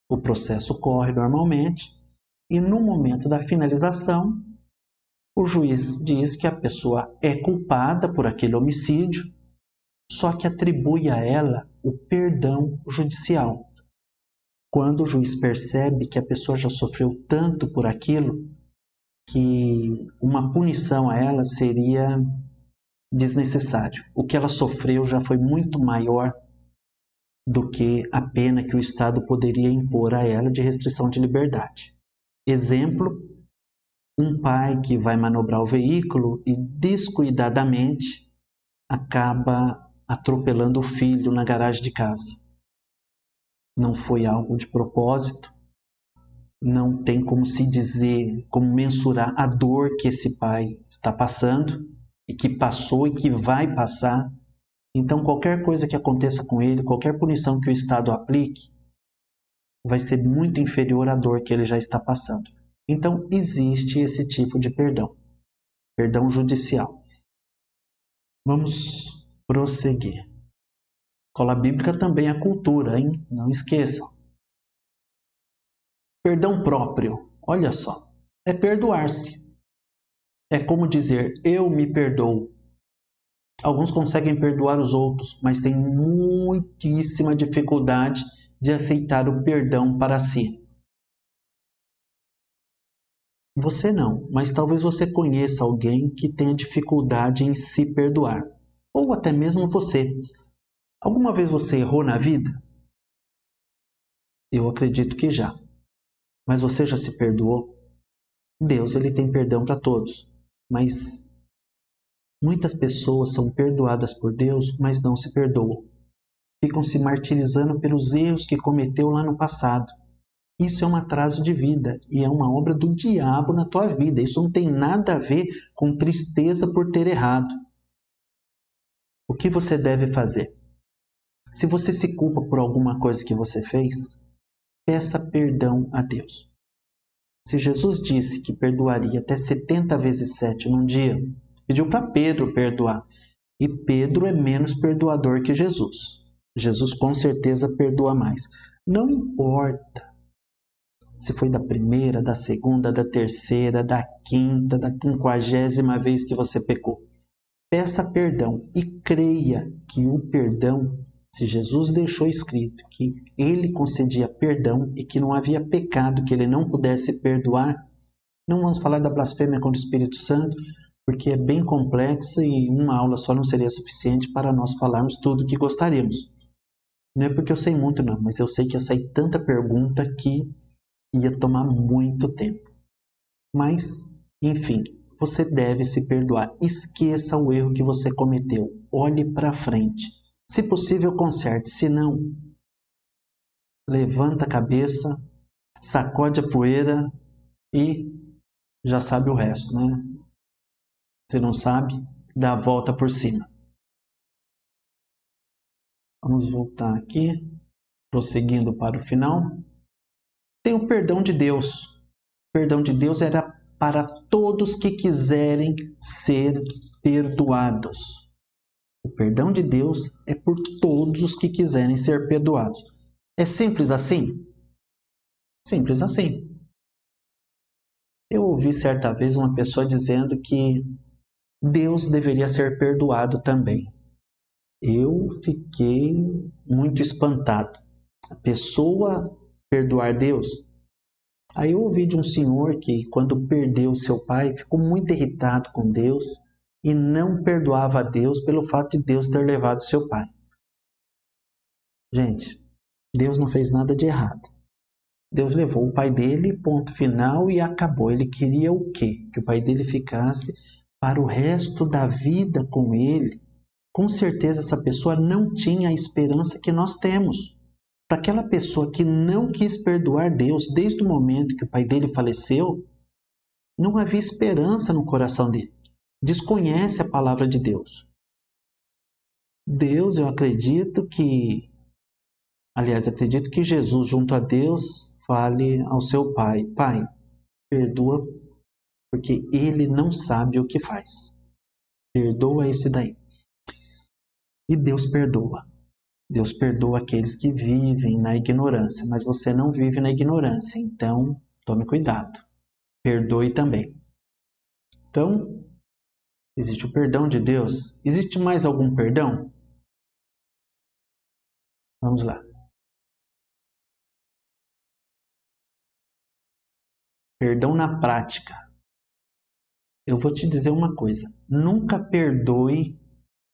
Speaker 1: o processo corre normalmente, e no momento da finalização, o juiz diz que a pessoa é culpada por aquele homicídio, só que atribui a ela o perdão judicial. Quando o juiz percebe que a pessoa já sofreu tanto por aquilo, que uma punição a ela seria desnecessário. O que ela sofreu já foi muito maior do que a pena que o Estado poderia impor a ela de restrição de liberdade. Exemplo, um pai que vai manobrar o veículo e descuidadamente acaba atropelando o filho na garagem de casa. Não foi algo de propósito, não tem como se dizer, como mensurar a dor que esse pai está passando e que passou e que vai passar. Então, qualquer coisa que aconteça com ele, qualquer punição que o Estado aplique, vai ser muito inferior à dor que ele já está passando. Então, existe esse tipo de perdão, perdão judicial. Vamos prosseguir. Escola bíblica também é cultura, hein? Não esqueçam. Perdão próprio, olha só, é perdoar-se. É como dizer, eu me perdoo. Alguns conseguem perdoar os outros, mas têm muitíssima dificuldade de aceitar o perdão para si. Você não, mas talvez você conheça alguém que tenha dificuldade em se perdoar. Ou até mesmo você. Alguma vez você errou na vida? Eu acredito que já. Mas você já se perdoou? Deus, ele tem perdão para todos. Mas muitas pessoas são perdoadas por Deus, mas não se perdoam. Ficam se martirizando pelos erros que cometeu lá no passado. Isso é um atraso de vida e é uma obra do diabo na tua vida. Isso não tem nada a ver com tristeza por ter errado. O que você deve fazer? Se você se culpa por alguma coisa que você fez, peça perdão a Deus. Se Jesus disse que perdoaria até 70 vezes 7 num dia, pediu para Pedro perdoar. E Pedro é menos perdoador que Jesus. Jesus com certeza perdoa mais. Não importa se foi da primeira, da segunda, da terceira, da quinta, da 50ª vez que você pecou. Peça perdão e creia que o perdão Se Jesus deixou escrito que ele concedia perdão e que não havia pecado que ele não pudesse perdoar, não vamos falar da blasfêmia contra o Espírito Santo, porque é bem complexa e uma aula só não seria suficiente para nós falarmos tudo o que gostaríamos. Não é porque eu sei muito não, mas eu sei que ia sair tanta pergunta que ia tomar muito tempo. Mas, enfim, você deve se perdoar. Esqueça o erro que você cometeu. Olhe para frente. Se possível, conserte. Se não, levanta a cabeça, sacode a poeira e já sabe o resto, né? Se não sabe, dá a volta por cima. Vamos voltar aqui, prosseguindo para o final. Tem o perdão de Deus. O perdão de Deus era para todos que quiserem ser perdoados. O perdão de Deus é por todos os que quiserem ser perdoados. É simples assim? Simples assim. Eu ouvi certa vez uma pessoa dizendo que Deus deveria ser perdoado também. Eu fiquei muito espantado. A pessoa perdoar Deus? Aí eu ouvi de um senhor que, quando perdeu seu pai, ficou muito irritado com Deus e não perdoava a Deus pelo fato de Deus ter levado seu pai. Gente, Deus não fez nada de errado. Deus levou o pai dele, ponto final, e acabou. Ele queria o quê? Que o pai dele ficasse para o resto da vida com ele. Com certeza essa pessoa não tinha a esperança que nós temos. Para aquela pessoa que não quis perdoar Deus desde o momento que o pai dele faleceu, não havia esperança no coração dele. Desconhece a palavra de Deus. Deus, eu acredito que Jesus, junto a Deus, fale ao seu pai: Pai, perdoa, porque ele não sabe o que faz. Perdoa esse daí. E Deus perdoa. Deus perdoa aqueles que vivem na ignorância, mas você não vive na ignorância, então tome cuidado. Perdoe também. Então, existe o perdão de Deus. Existe mais algum perdão? Vamos lá. Perdão na prática. Eu vou te dizer uma coisa. Nunca perdoe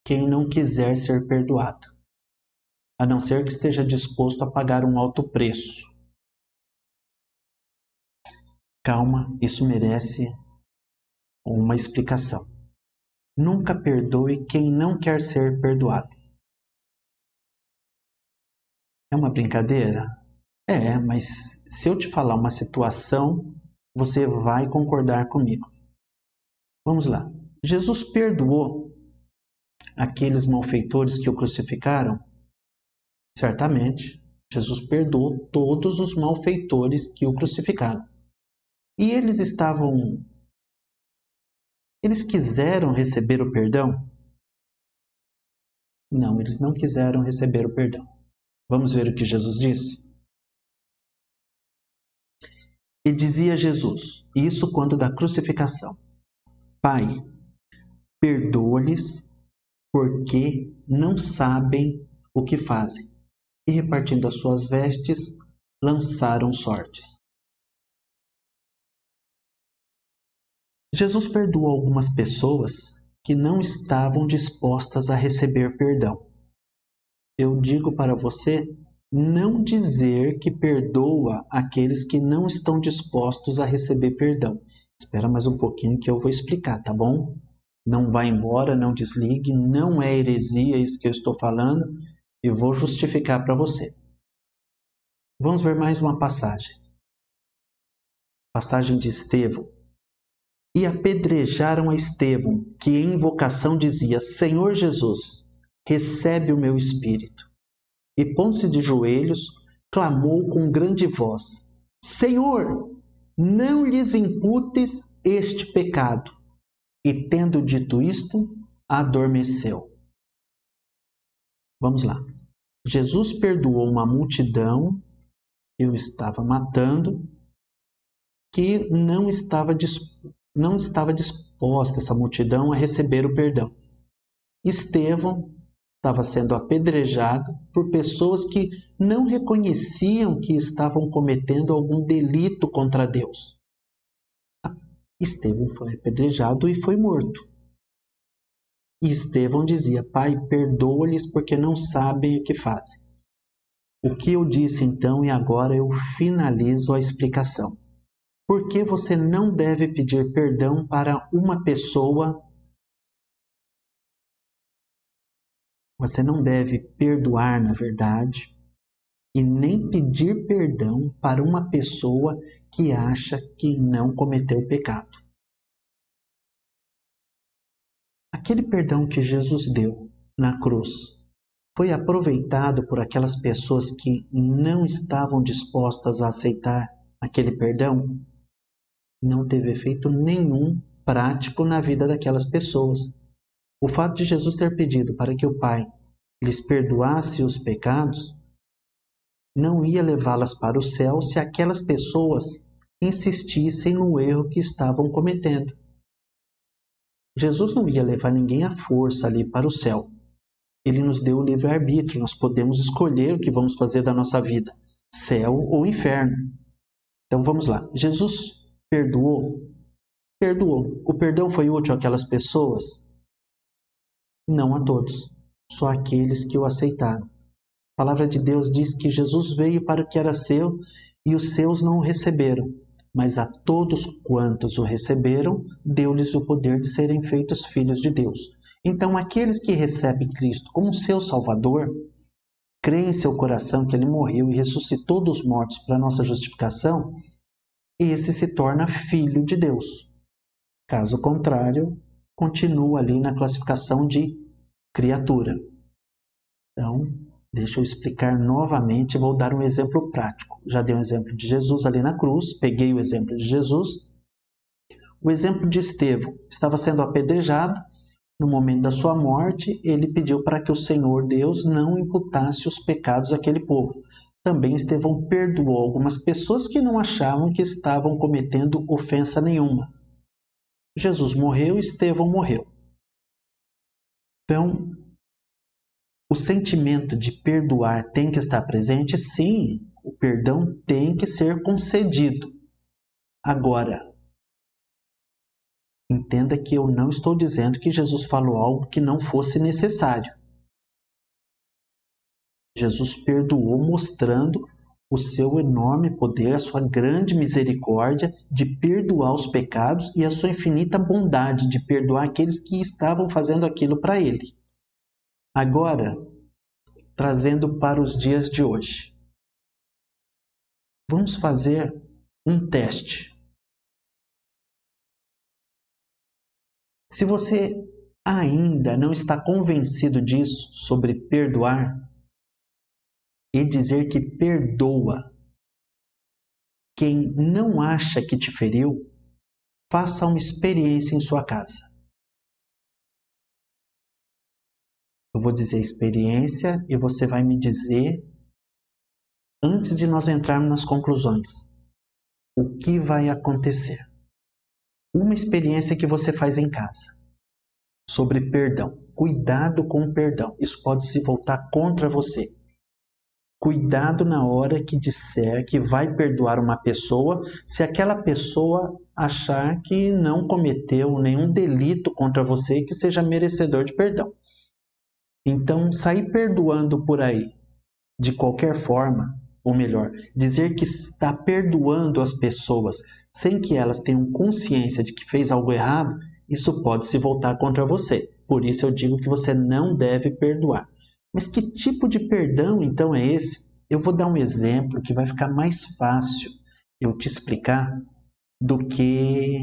Speaker 1: quem não quiser ser perdoado, a não ser que esteja disposto a pagar um alto preço. Calma, isso merece uma explicação. Nunca perdoe quem não quer ser perdoado. É uma brincadeira? É, mas se eu te falar uma situação, você vai concordar comigo. Vamos lá. Jesus perdoou aqueles malfeitores que o crucificaram? Certamente. Jesus perdoou todos os malfeitores que o crucificaram. E eles quiseram receber o perdão? Não, eles não quiseram receber o perdão. Vamos ver o que Jesus disse? E dizia Jesus, isso quando da crucificação: Pai, perdoa-lhes, porque não sabem o que fazem. E repartindo as suas vestes, lançaram sortes. Jesus perdoou algumas pessoas que não estavam dispostas a receber perdão. Eu digo para você não dizer que perdoa aqueles que não estão dispostos a receber perdão. Espera mais um pouquinho que eu vou explicar, tá bom? Não vá embora, não desligue, não é heresia isso que eu estou falando e vou justificar para você. Vamos ver mais uma passagem. Passagem de Estevão. E apedrejaram a Estevão, que em invocação dizia: Senhor Jesus, recebe o meu espírito. E pondo-se de joelhos, clamou com grande voz: Senhor, não lhes imputes este pecado. E tendo dito isto, adormeceu. Vamos lá. Jesus perdoou uma multidão que o estava matando, que não estava disposta essa multidão a receber o perdão. Estevão estava sendo apedrejado por pessoas que não reconheciam que estavam cometendo algum delito contra Deus. Estevão foi apedrejado e foi morto. E Estevão dizia: Pai, perdoa-lhes porque não sabem o que fazem. O que eu disse então e agora eu finalizo a explicação. Por que você não deve pedir perdão para uma pessoa? Você não deve perdoar, na verdade, e nem pedir perdão para uma pessoa que acha que não cometeu pecado. Aquele perdão que Jesus deu na cruz foi aproveitado por aquelas pessoas que não estavam dispostas a aceitar aquele perdão? Não teve efeito nenhum prático na vida daquelas pessoas. O fato de Jesus ter pedido para que o Pai lhes perdoasse os pecados não ia levá-las para o céu se aquelas pessoas insistissem no erro que estavam cometendo. Jesus não ia levar ninguém à força ali para o céu. Ele nos deu o livre-arbítrio, nós podemos escolher o que vamos fazer da nossa vida, céu ou inferno. Então vamos lá, Jesus perdoou? Perdoou. O perdão foi útil àquelas pessoas? Não a todos, só àqueles que o aceitaram. A palavra de Deus diz que Jesus veio para o que era seu e os seus não o receberam, mas a todos quantos o receberam, deu-lhes o poder de serem feitos filhos de Deus. Então, aqueles que recebem Cristo como seu Salvador, creem em seu coração que ele morreu e ressuscitou dos mortos para nossa justificação, esse se torna filho de Deus. Caso contrário, continua ali na classificação de criatura. Então, deixa eu explicar novamente, vou dar um exemplo prático. Já dei um exemplo de Jesus ali na cruz, peguei o exemplo de Jesus. O exemplo de Estevão, estava sendo apedrejado. No momento da sua morte, ele pediu para que o Senhor Deus não imputasse os pecados àquele povo. Também Estevão perdoou algumas pessoas que não achavam que estavam cometendo ofensa nenhuma. Jesus morreu, Estevão morreu. Então, o sentimento de perdoar tem que estar presente? Sim, o perdão tem que ser concedido. Agora, entenda que eu não estou dizendo que Jesus falou algo que não fosse necessário. Jesus perdoou mostrando o seu enorme poder, a sua grande misericórdia de perdoar os pecados e a sua infinita bondade de perdoar aqueles que estavam fazendo aquilo para ele. Agora, trazendo para os dias de hoje. Vamos fazer um teste. Se você ainda não está convencido disso, sobre perdoar, e dizer que perdoa quem não acha que te feriu, faça uma experiência em sua casa. Eu vou dizer a experiência e você vai me dizer, antes de nós entrarmos nas conclusões, o que vai acontecer. Uma experiência que você faz em casa sobre perdão. Cuidado com o perdão. Isso pode se voltar contra você. Cuidado na hora que disser que vai perdoar uma pessoa, se aquela pessoa achar que não cometeu nenhum delito contra você que seja merecedor de perdão. Então, sair perdoando por aí, de qualquer forma, ou melhor, dizer que está perdoando as pessoas sem que elas tenham consciência de que fez algo errado, isso pode se voltar contra você. Por isso eu digo que você não deve perdoar. Mas que tipo de perdão então é esse? Eu vou dar um exemplo que vai ficar mais fácil eu te explicar do que...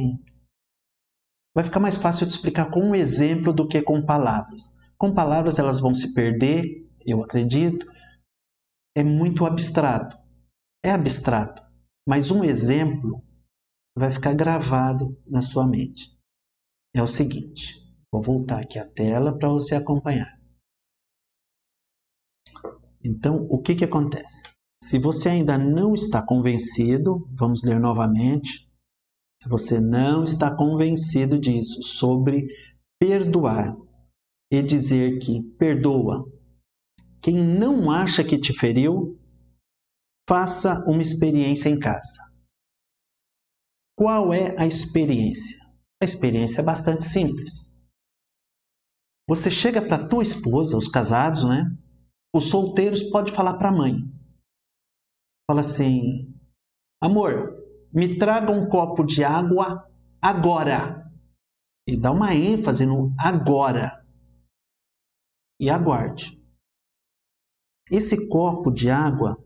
Speaker 1: Vai ficar mais fácil eu te explicar com um exemplo do que com palavras. Com palavras elas vão se perder, eu acredito. É muito abstrato. É abstrato, mas um exemplo vai ficar gravado na sua mente. É o seguinte, vou voltar aqui a tela para você acompanhar. Então, o que acontece? Se você ainda não está convencido, vamos ler novamente. Se você não está convencido disso, sobre perdoar, e dizer que perdoa quem não acha que te feriu, faça uma experiência em casa. Qual é a experiência? A experiência é bastante simples. Você chega para tua esposa, os casados, né? Os solteiros podem falar para a mãe. Fala assim: amor, me traga um copo de água agora. E dá uma ênfase no agora. E aguarde. Esse copo de água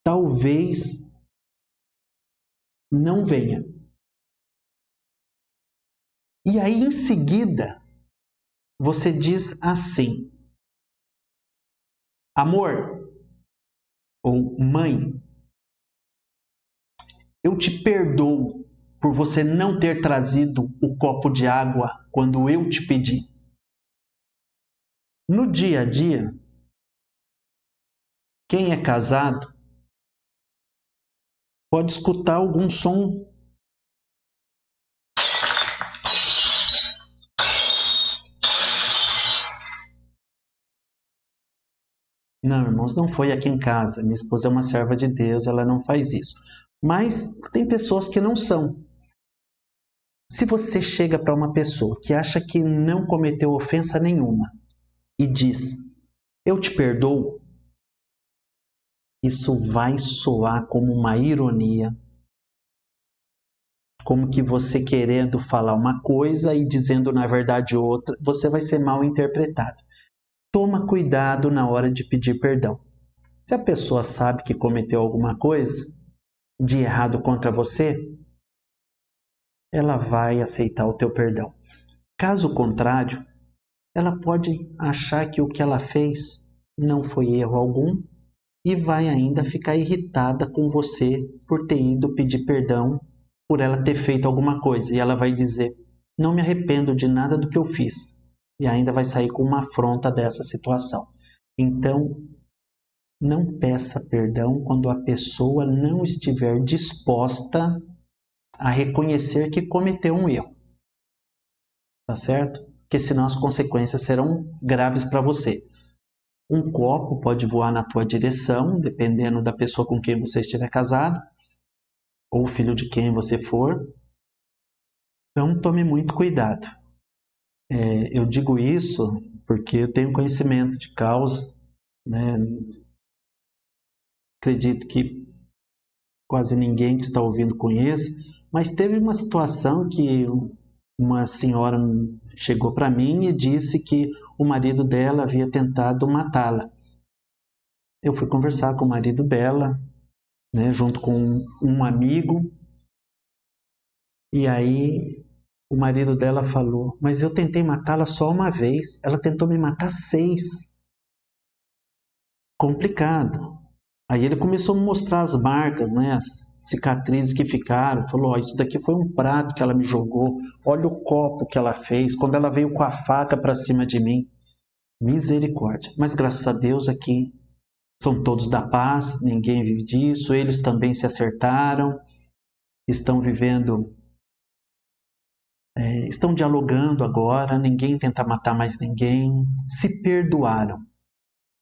Speaker 1: talvez não venha. E aí, em seguida, você diz assim: amor ou mãe, eu te perdoo por você não ter trazido o copo de água quando eu te pedi. No dia a dia, quem é casado pode escutar algum som. Não, irmãos, não foi aqui em casa. Minha esposa é uma serva de Deus, ela não faz isso. Mas tem pessoas que não são. Se você chega para uma pessoa que acha que não cometeu ofensa nenhuma e diz, eu te perdoo, isso vai soar como uma ironia, como que você querendo falar uma coisa e dizendo na verdade outra, você vai ser mal interpretado. Toma cuidado na hora de pedir perdão. Se a pessoa sabe que cometeu alguma coisa de errado contra você, ela vai aceitar o teu perdão. Caso contrário, ela pode achar que o que ela fez não foi erro algum e vai ainda ficar irritada com você por ter ido pedir perdão por ela ter feito alguma coisa. E ela vai dizer, não me arrependo de nada do que eu fiz. E ainda vai sair com uma afronta dessa situação. Então, não peça perdão quando a pessoa não estiver disposta a reconhecer que cometeu um erro. Tá certo? Porque senão as consequências serão graves para você. Um copo pode voar na tua direção, dependendo da pessoa com quem você estiver casado, ou filho de quem você for. Então tome muito cuidado. Eu digo isso porque eu tenho conhecimento de causa, né? Acredito que quase ninguém que está ouvindo conheça, mas teve uma situação que uma senhora chegou para mim e disse que o marido dela havia tentado matá-la. Eu fui conversar com o marido dela, né, junto com um amigo, e aí o marido dela falou, mas eu tentei matá-la só uma vez, ela tentou me matar 6. Complicado. Aí ele começou a me mostrar as marcas, né, as cicatrizes que ficaram. Falou, isso daqui foi um prato que ela me jogou. Olha o copo que ela fez. Quando ela veio com a faca para cima de mim. Misericórdia. Mas graças a Deus aqui são todos da paz. Ninguém vive disso. Eles também se acertaram. Estão vivendo... estão dialogando agora. Ninguém tenta matar mais ninguém. Se perdoaram.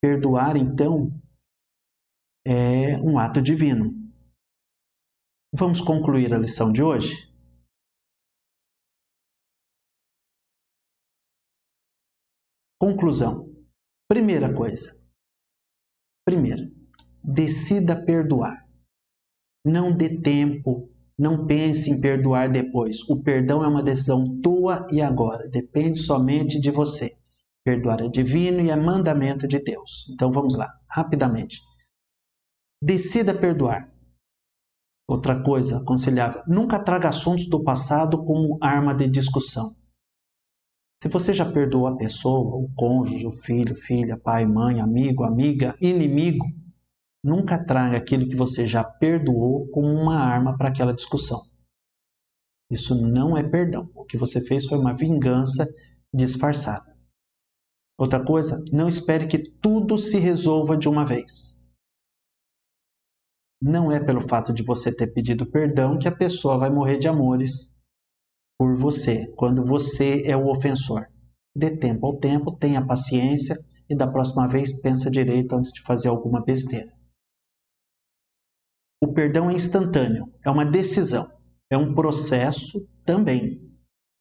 Speaker 1: Perdoar, então... é um ato divino. Vamos concluir a lição de hoje? Conclusão. Primeira coisa. Decida perdoar. Não dê tempo, não pense em perdoar depois. O perdão é uma decisão tua e agora. Depende somente de você. Perdoar é divino e é mandamento de Deus. Então vamos lá, rapidamente. Decida perdoar. Outra coisa aconselhável, nunca traga assuntos do passado como arma de discussão. Se você já perdoou a pessoa, o cônjuge, o filho, filha, pai, mãe, amigo, amiga, inimigo, nunca traga aquilo que você já perdoou como uma arma para aquela discussão. Isso não é perdão. O que você fez foi uma vingança disfarçada. Outra coisa, não espere que tudo se resolva de uma vez. Não é pelo fato de você ter pedido perdão que a pessoa vai morrer de amores por você, quando você é o ofensor. Dê tempo ao tempo, tenha paciência e da próxima vez pensa direito antes de fazer alguma besteira. O perdão é instantâneo, é uma decisão, é um processo também.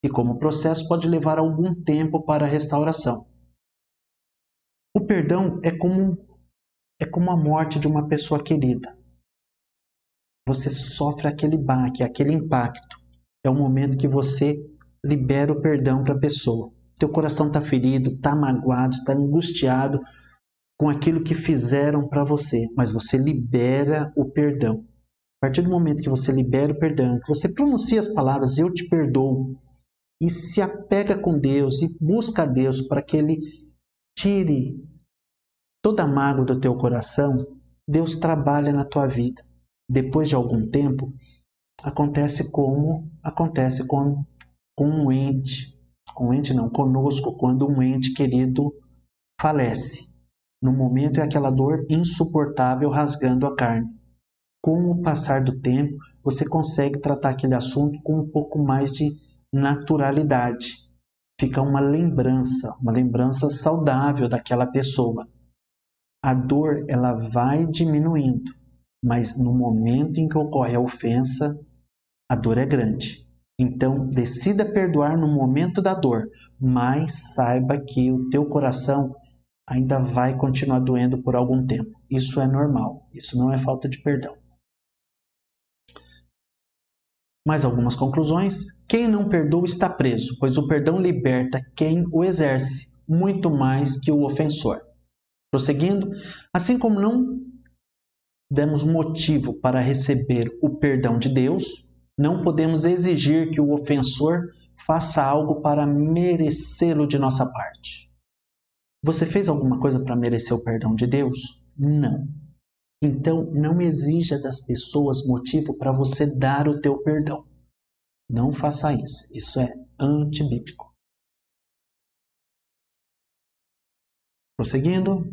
Speaker 1: E como processo pode levar algum tempo para a restauração. O perdão é como a morte de uma pessoa querida. Você sofre aquele baque, aquele impacto. É o momento que você libera o perdão para a pessoa. Teu coração está ferido, está magoado, está angustiado com aquilo que fizeram para você, mas você libera o perdão. A partir do momento que você libera o perdão, que você pronuncia as palavras "eu te perdoo", e se apega com Deus e busca a Deus para que Ele tire toda a mágoa do teu coração, Deus trabalha na tua vida. Depois de algum tempo, acontece como acontece com um ente, conosco, quando um ente querido falece. No momento é aquela dor insuportável rasgando a carne. Com o passar do tempo, você consegue tratar aquele assunto com um pouco mais de naturalidade. Fica uma lembrança saudável daquela pessoa. A dor, ela vai diminuindo, mas no momento em que ocorre a ofensa, a dor é grande. Então, decida perdoar no momento da dor, mas saiba que o teu coração ainda vai continuar doendo por algum tempo. Isso é normal, isso não é falta de perdão. Mais algumas conclusões. Quem não perdoa está preso, pois o perdão liberta quem o exerce, muito mais que o ofensor. Prosseguindo, assim como não demos motivo para receber o perdão de Deus, não podemos exigir que o ofensor faça algo para merecê-lo de nossa parte. Você fez alguma coisa para merecer o perdão de Deus? Não. Então, não exija das pessoas motivo para você dar o teu perdão. Não faça isso. Isso é antibíblico. Prosseguindo,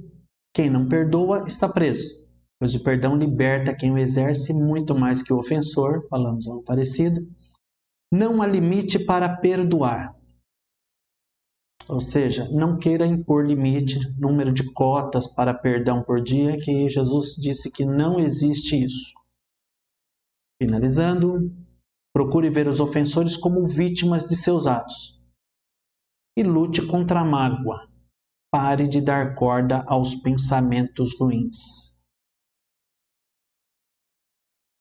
Speaker 1: quem não perdoa está preso, pois o perdão liberta quem o exerce muito mais que o ofensor. Falamos algo parecido. Não há limite para perdoar. Ou seja, não queira impor limite, número de cotas para perdão por dia, que Jesus disse que não existe isso. Finalizando, procure ver os ofensores como vítimas de seus atos e lute contra a mágoa. Pare de dar corda aos pensamentos ruins.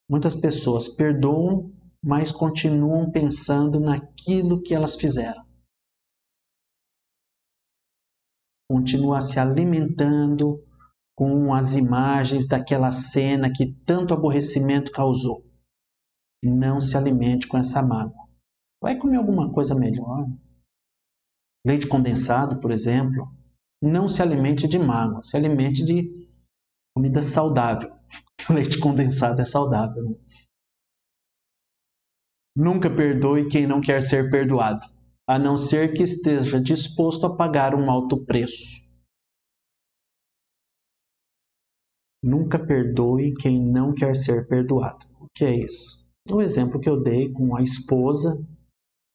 Speaker 1: Muitas pessoas perdoam, mas continuam pensando naquilo que elas fizeram. Continua se alimentando com as imagens daquela cena que tanto aborrecimento causou. Não se alimente com essa mágoa. Vai comer alguma coisa melhor. Leite condensado, por exemplo. Não se alimente de mágoa, se alimente de comida saudável. O leite condensado é saudável. Nunca perdoe quem não quer ser perdoado, a não ser que esteja disposto a pagar um alto preço. Nunca perdoe quem não quer ser perdoado. O que é isso? O exemplo que eu dei com a esposa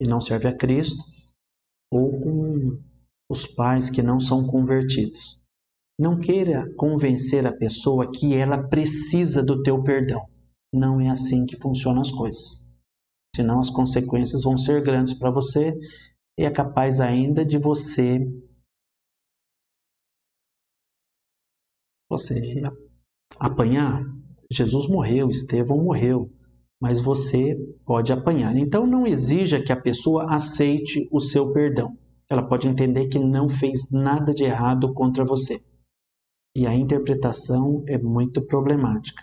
Speaker 1: que não serve a Cristo ou com os pais que não são convertidos. Não queira convencer a pessoa que ela precisa do teu perdão. Não é assim que funcionam as coisas. Senão as consequências vão ser grandes para você e é capaz ainda de você apanhar. Jesus morreu, Estevão morreu, mas você pode apanhar. Então não exija que a pessoa aceite o seu perdão. Ela pode entender que não fez nada de errado contra você. E a interpretação é muito problemática.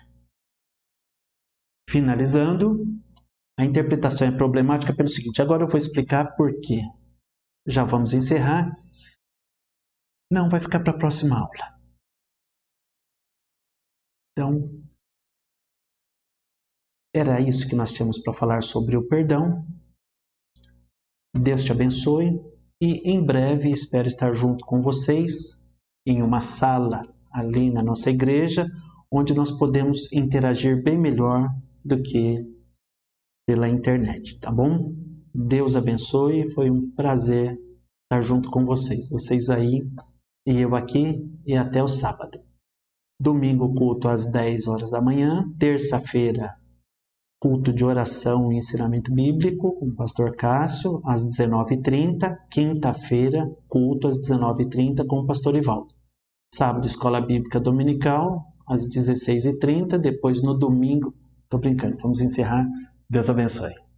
Speaker 1: Finalizando, a interpretação é problemática pelo seguinte, agora eu vou explicar por quê. Já vamos encerrar. Não, vai ficar para a próxima aula. Então, era isso que nós tínhamos para falar sobre o perdão. Deus te abençoe e em breve espero estar junto com vocês em uma sala ali na nossa igreja, onde nós podemos interagir bem melhor do que pela internet, tá bom? Deus abençoe, foi um prazer estar junto com vocês. Vocês aí e eu aqui, e até o sábado. Domingo, culto às 10 horas da manhã. Terça-feira, culto de oração e ensinamento bíblico com o pastor Cássio, às 19h30. Quinta-feira, culto às 19h30 com o pastor Ivaldo. Sábado, escola bíblica dominical, às 16h30. Depois, no domingo, tô brincando, vamos encerrar. Deus abençoe.